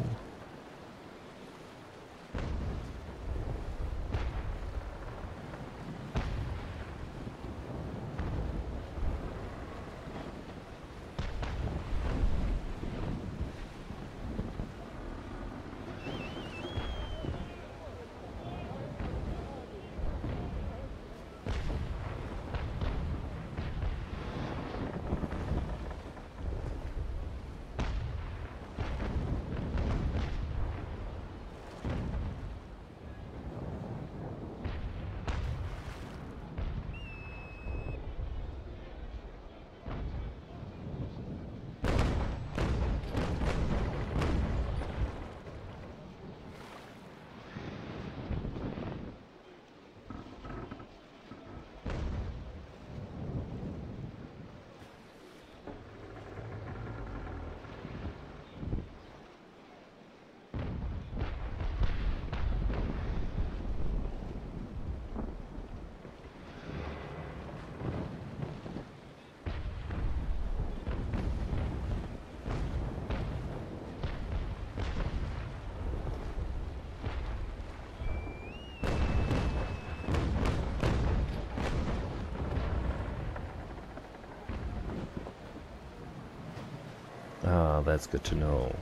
Ah, that's good to know.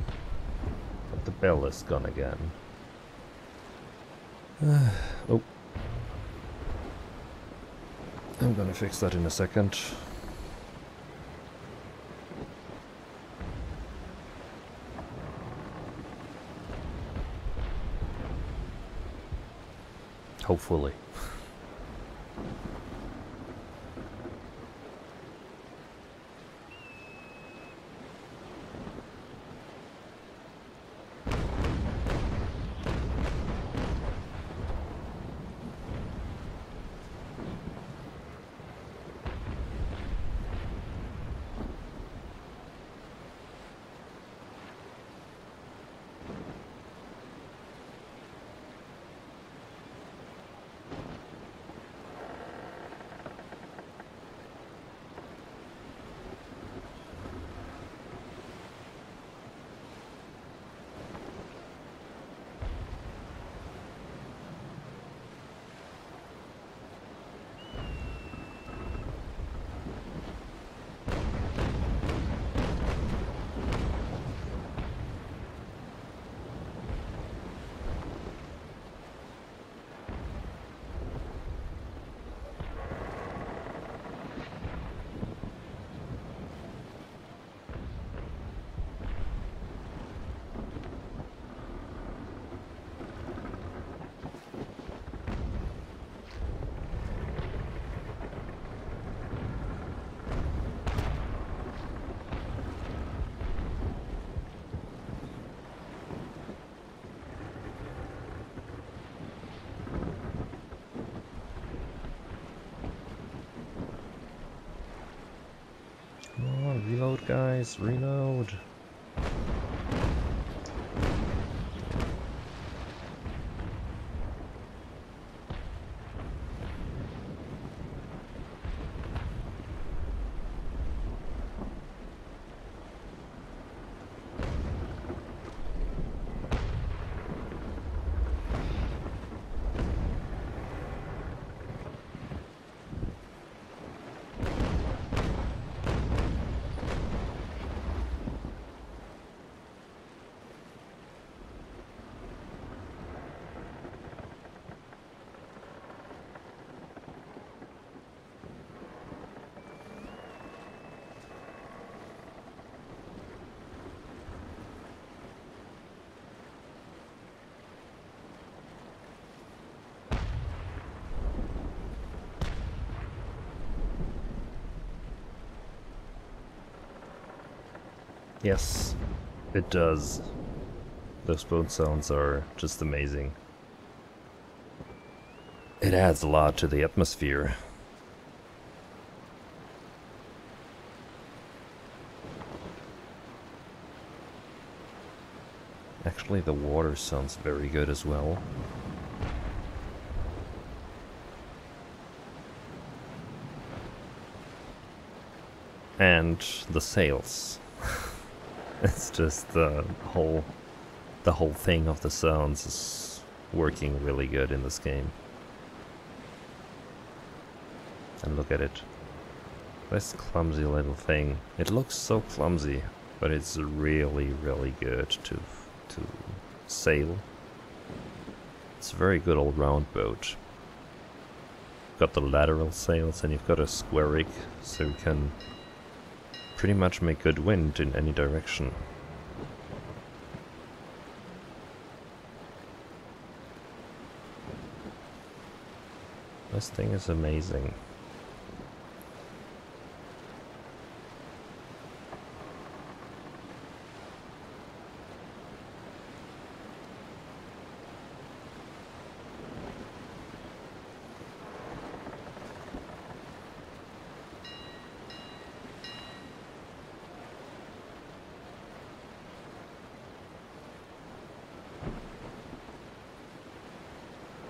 But the bell is gone again. Oh. I'm gonna fix that in a second. Hopefully. Reload, guys, reload. Yes, it does. Those boat sounds are just amazing. It adds a lot to the atmosphere. Actually, the water sounds very good as well. And the sails. It's just the whole thing of the sounds is working really good in this game. And look at it. This clumsy little thing. It looks so clumsy, but it's really, really good to sail. It's a very good all-round boat. You've got the lateral sails and you've got a square rig, so you can pretty much make good wind in any direction. This thing is amazing.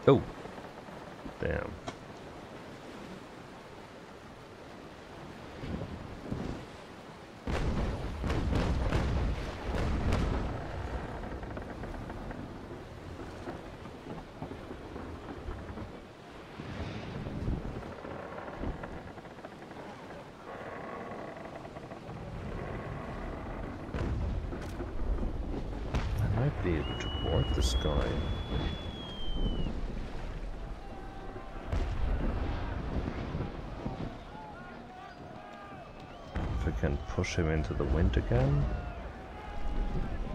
Oh, damn. I might be able to board this guy. Can push him into the wind again.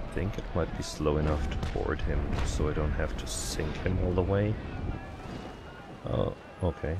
I think it might be slow enough to board him, so I don't have to sink him all the way. Oh, okay.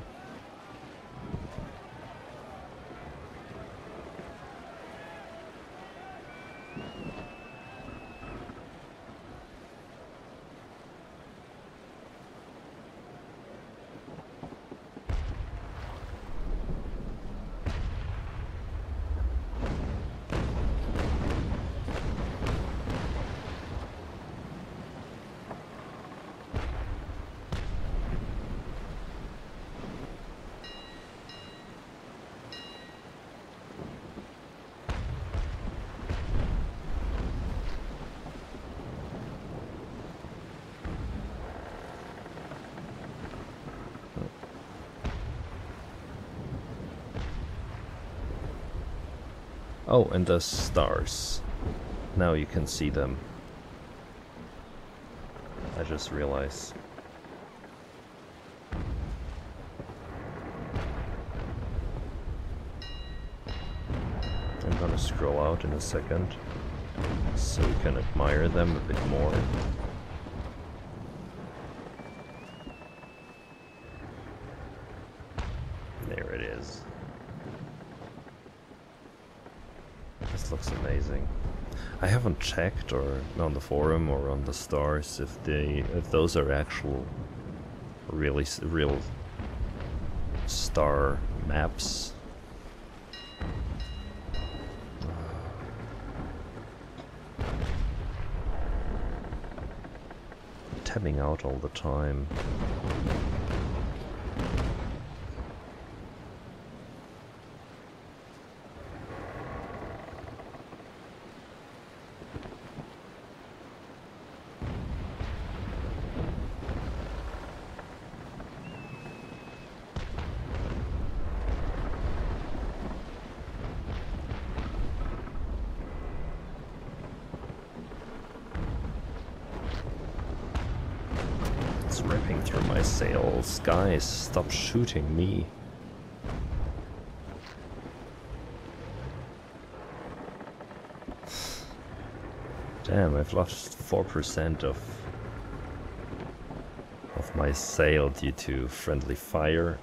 Oh, and the stars. Now you can see them. I just realized. I'm gonna scroll out in a second, so you can admire them a bit more. There it is. This looks amazing. I haven't checked or on the forum or on the stars if those are actual real star maps. Tabbing out all the time. Ripping through my sails. Guys, stop shooting me. Damn, I've lost 4% of my sail due to friendly fire.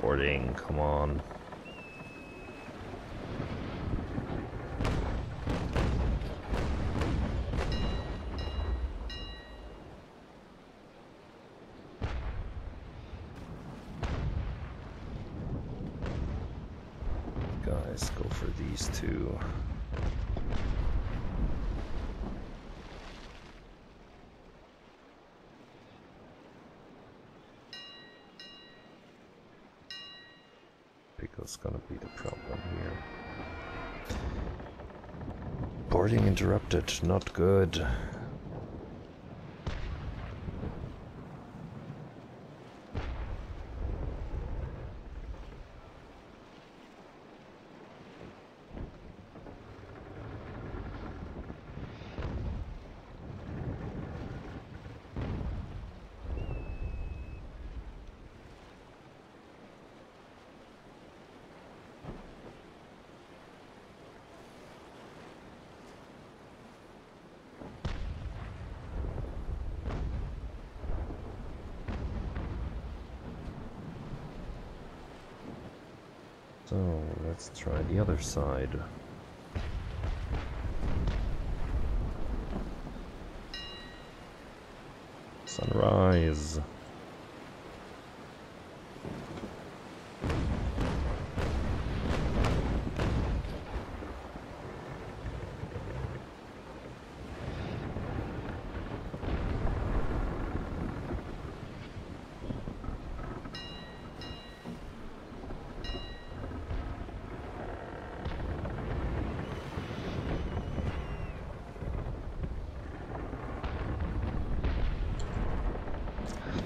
boarding, come on. Guys, go for these two. Pickle's gonna be the problem here. Boarding interrupted, not good. So, let's try the other side. Sunrise.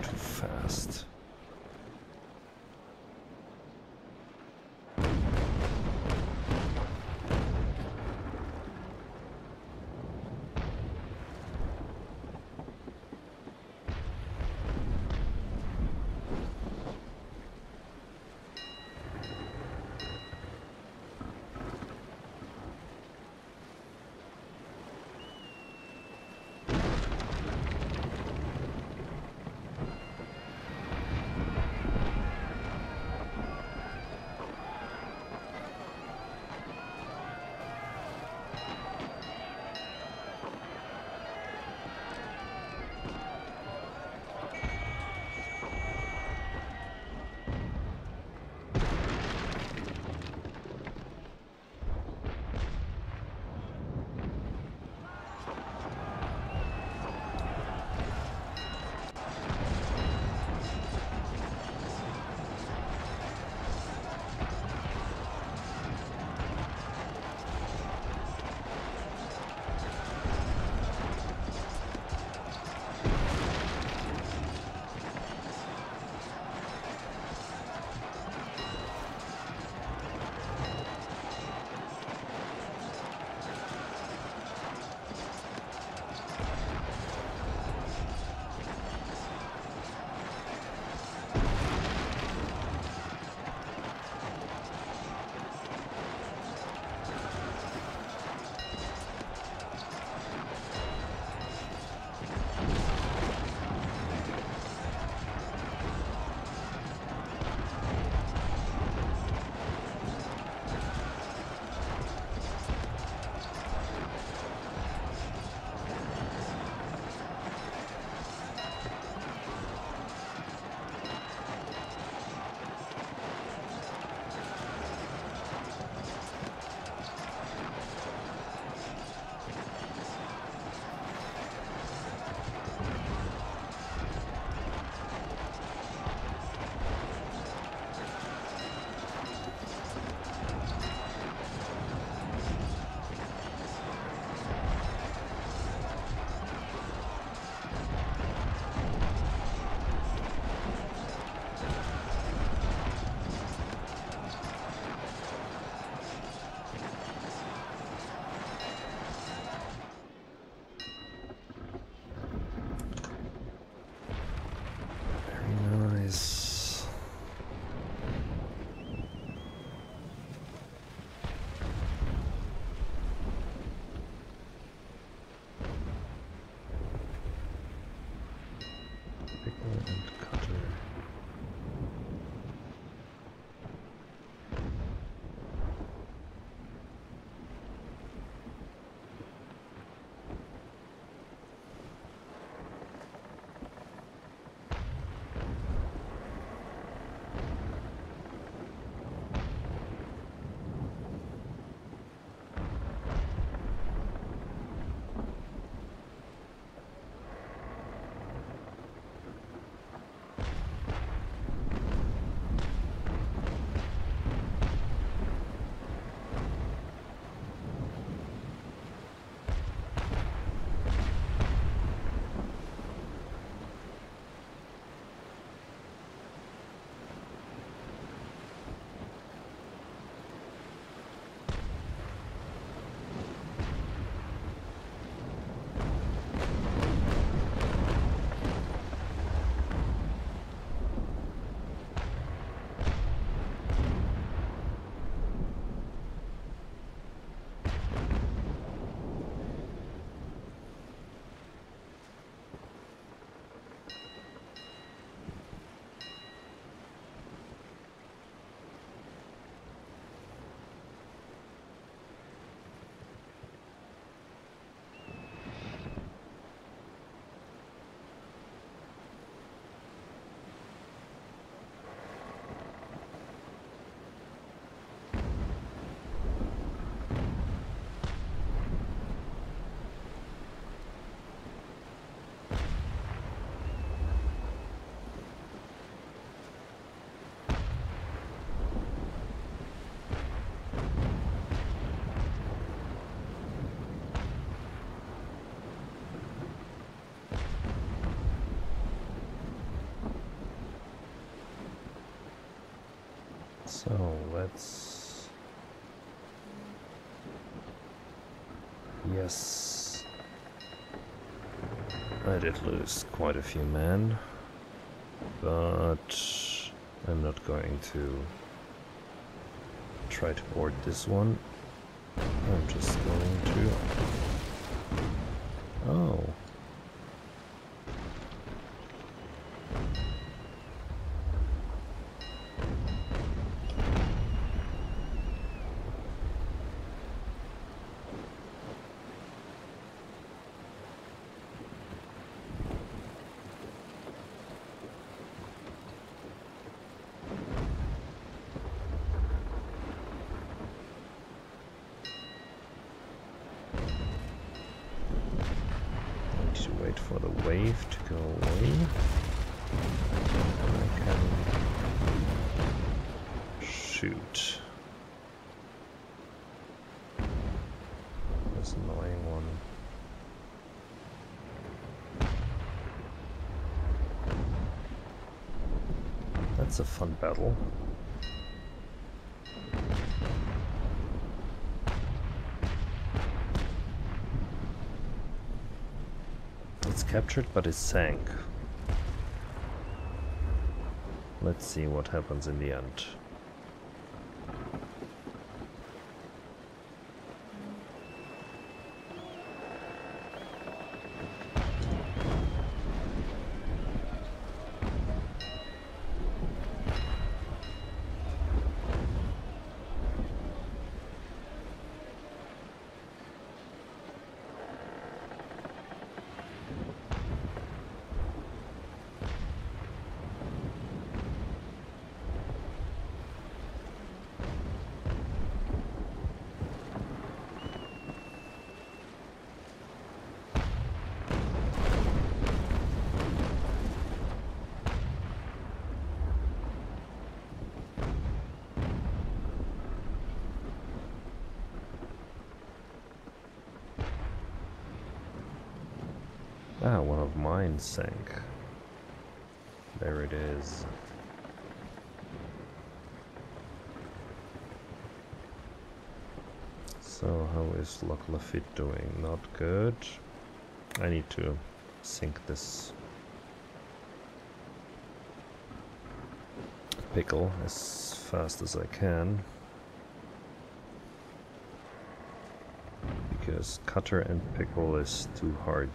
Too fast. So let's... Yes. I did lose quite a few men, but I'm not going to try to board this one. I'm just going to... Oh. Wait for the wave to go away. I can shoot this annoying one. That's a fun battle. It's captured, but it sank. Let's see what happens in the end. Ah, one of mine sank. There it is. So how is Loch Lafitte doing? Not good. I need to sink this pickle as fast as I can. Because cutter and pickle is too hard.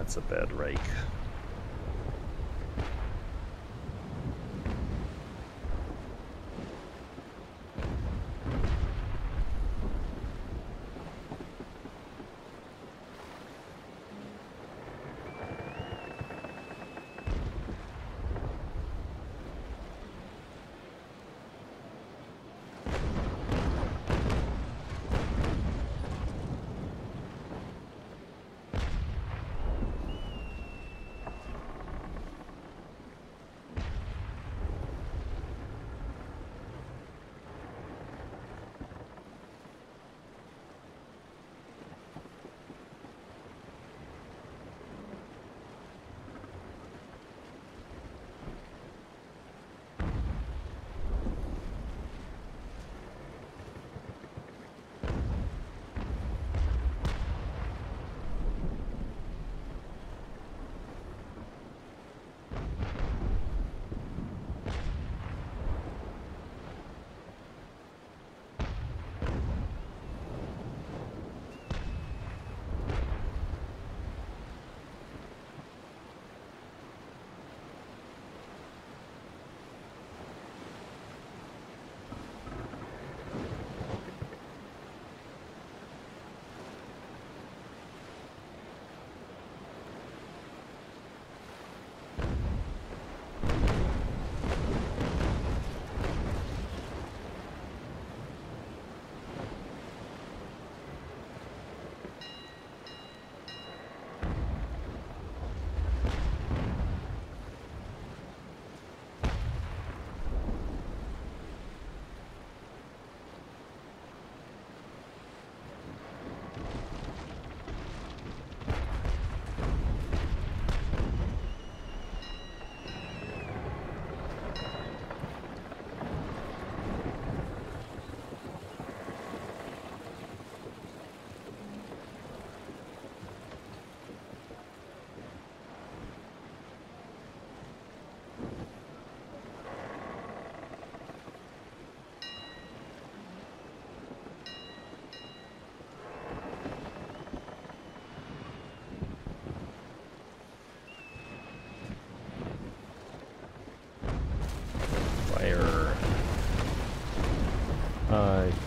That's a bad rake.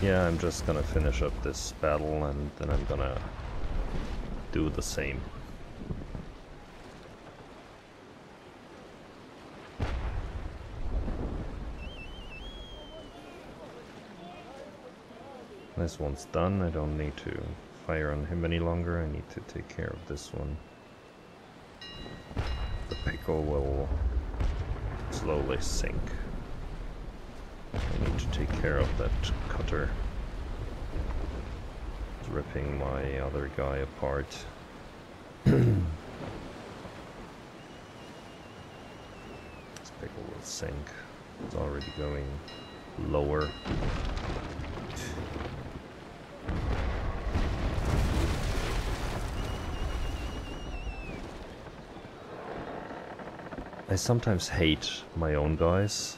Yeah, I'm just gonna finish up this battle and then I'm gonna do the same. This one's done, I don't need to fire on him any longer, I need to take care of this one. The pickle will slowly sink. I need to take care of that cutter. It's ripping my other guy apart. This pickle will sink. It's already going lower. I sometimes hate my own guys.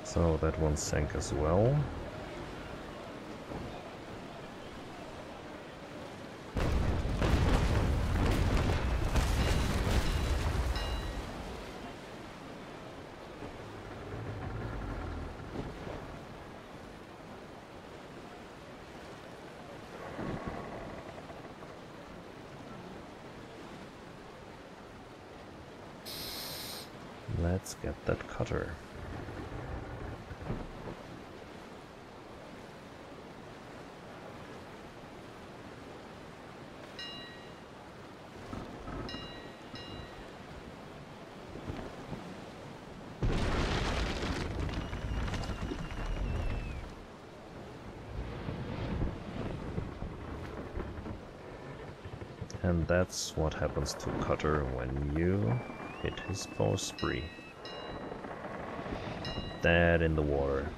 So that one sank as well. Let's get that cutter. And that's what happens to Cutter when you hit his bowsprit. Dead in the water.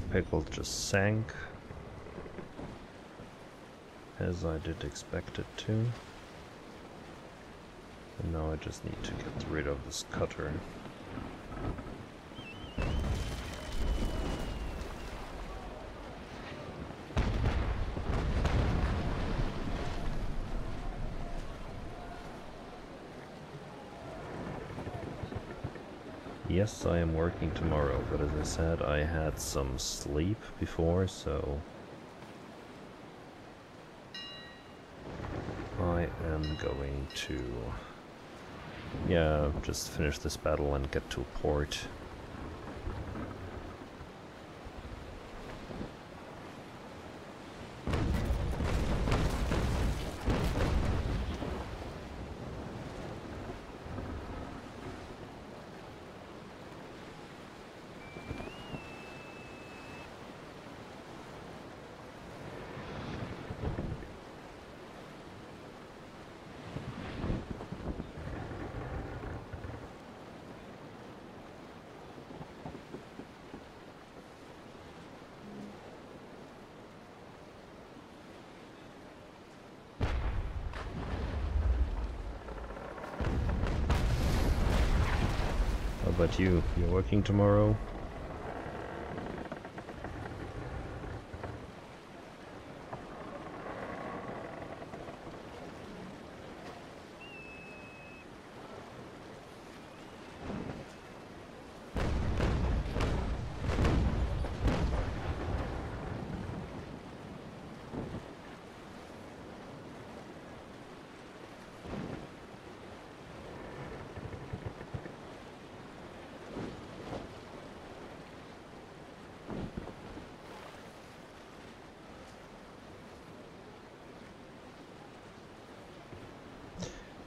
Pickle just sank, as I did expect it to. And now I just need to get rid of this cutter. Yes, I am working tomorrow, but as I said, I had some sleep before, so I am going to, yeah, just finish this battle and get to port. How about you? You're working tomorrow?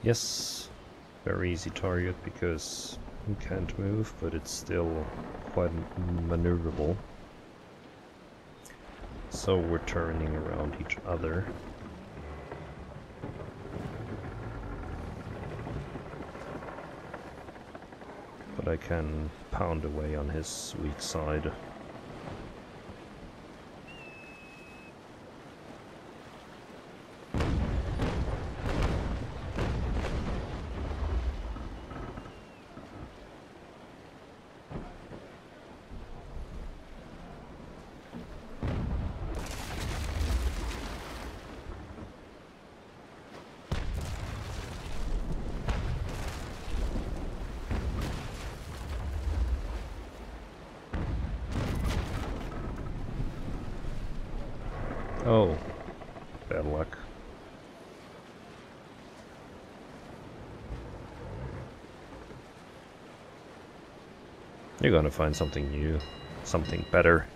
Yes, very easy target because you can't move, but it's still quite maneuverable. So we're turning around each other. But I can pound away on his weak side. Oh, bad luck. You're gonna find something new, something better.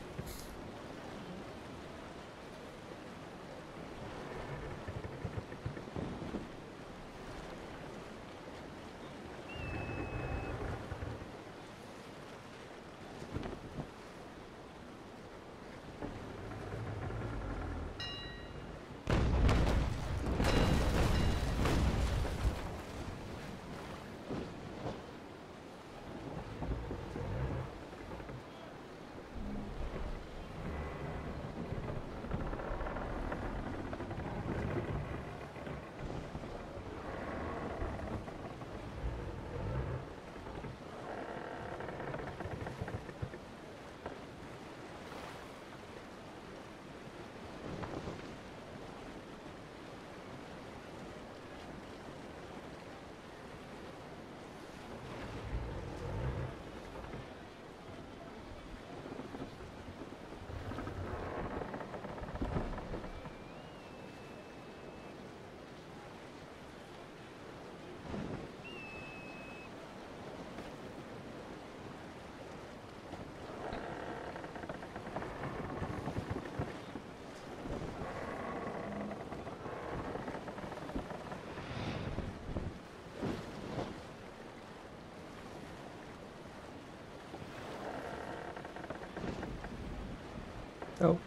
Oh.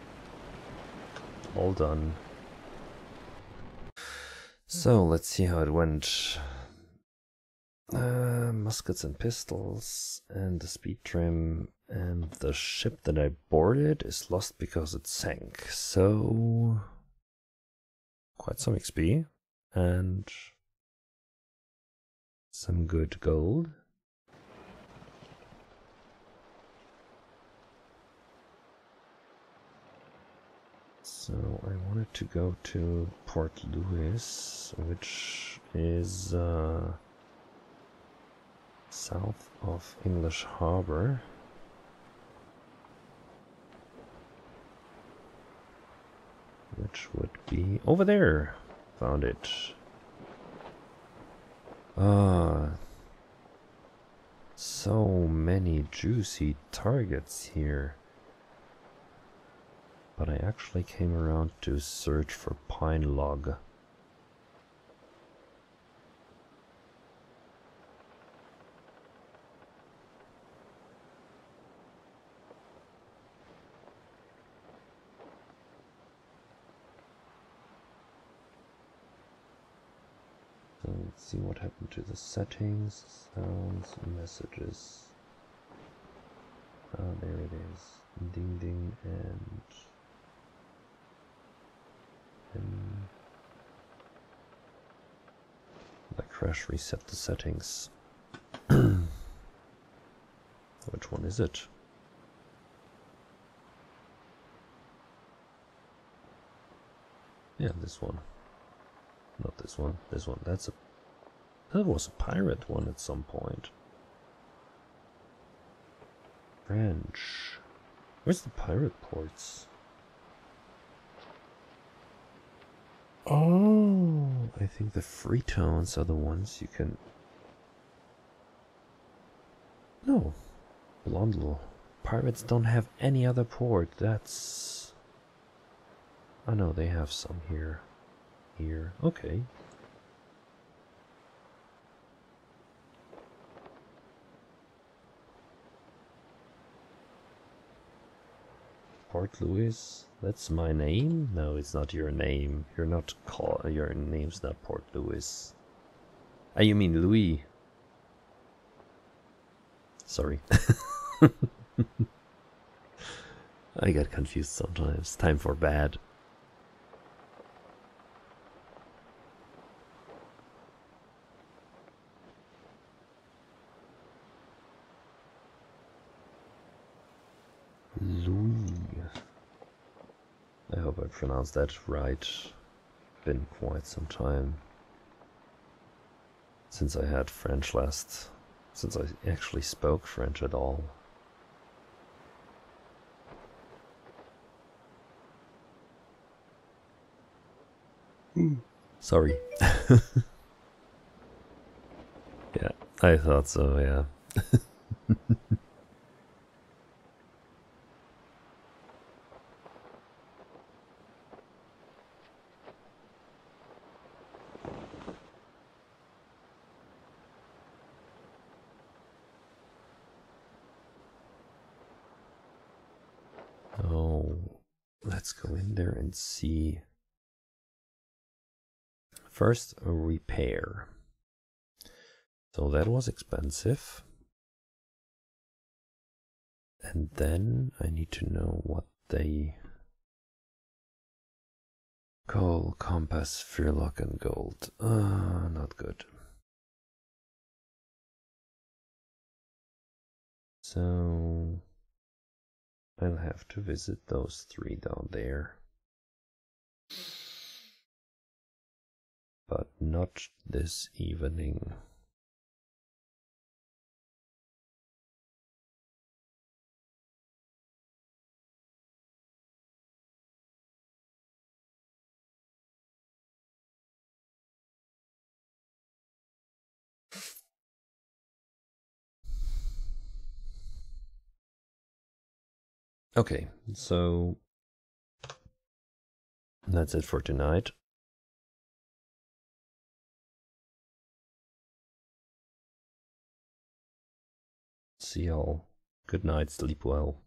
All done. So, let's see how it went. Muskets and pistols, and the speed trim, and the ship that I boarded is lost because it sank. So, quite some XP, and some good gold. So I wanted to go to Port Louis, which is south of English Harbor. Which would be over there. Found it. So many juicy targets here. But I actually came around to search for pine log. So let's see what happened to the settings, sounds, messages. Ah, there it is. Ding ding and the crash reset the settings. Which one is it? Yeah, this one. Not this one. This one. That was a pirate one at some point. French. Where's the pirate ports? Oh, I think the Freetones are the ones you can... No. Blondel. Pirates don't have any other port. That's... I know they have some here. Here. Okay. Port Louis? That's my name? No, it's not your name. You're not your name's not Port Louis. Ah, you mean Louis. Sorry. I get confused sometimes. Time for bed. Louis. I hope I pronounced that right. Been quite some time since I had French last. Since I actually spoke French at all. Sorry. Yeah, I thought so, yeah. Oh, let's go in there and see. First, a repair. So that was expensive. And then I need to know what they call compass, fearlock, and gold. Not good. So I'll have to visit those three down there. But not this evening. Okay, so that's it for tonight. See y'all. Good night, sleep well.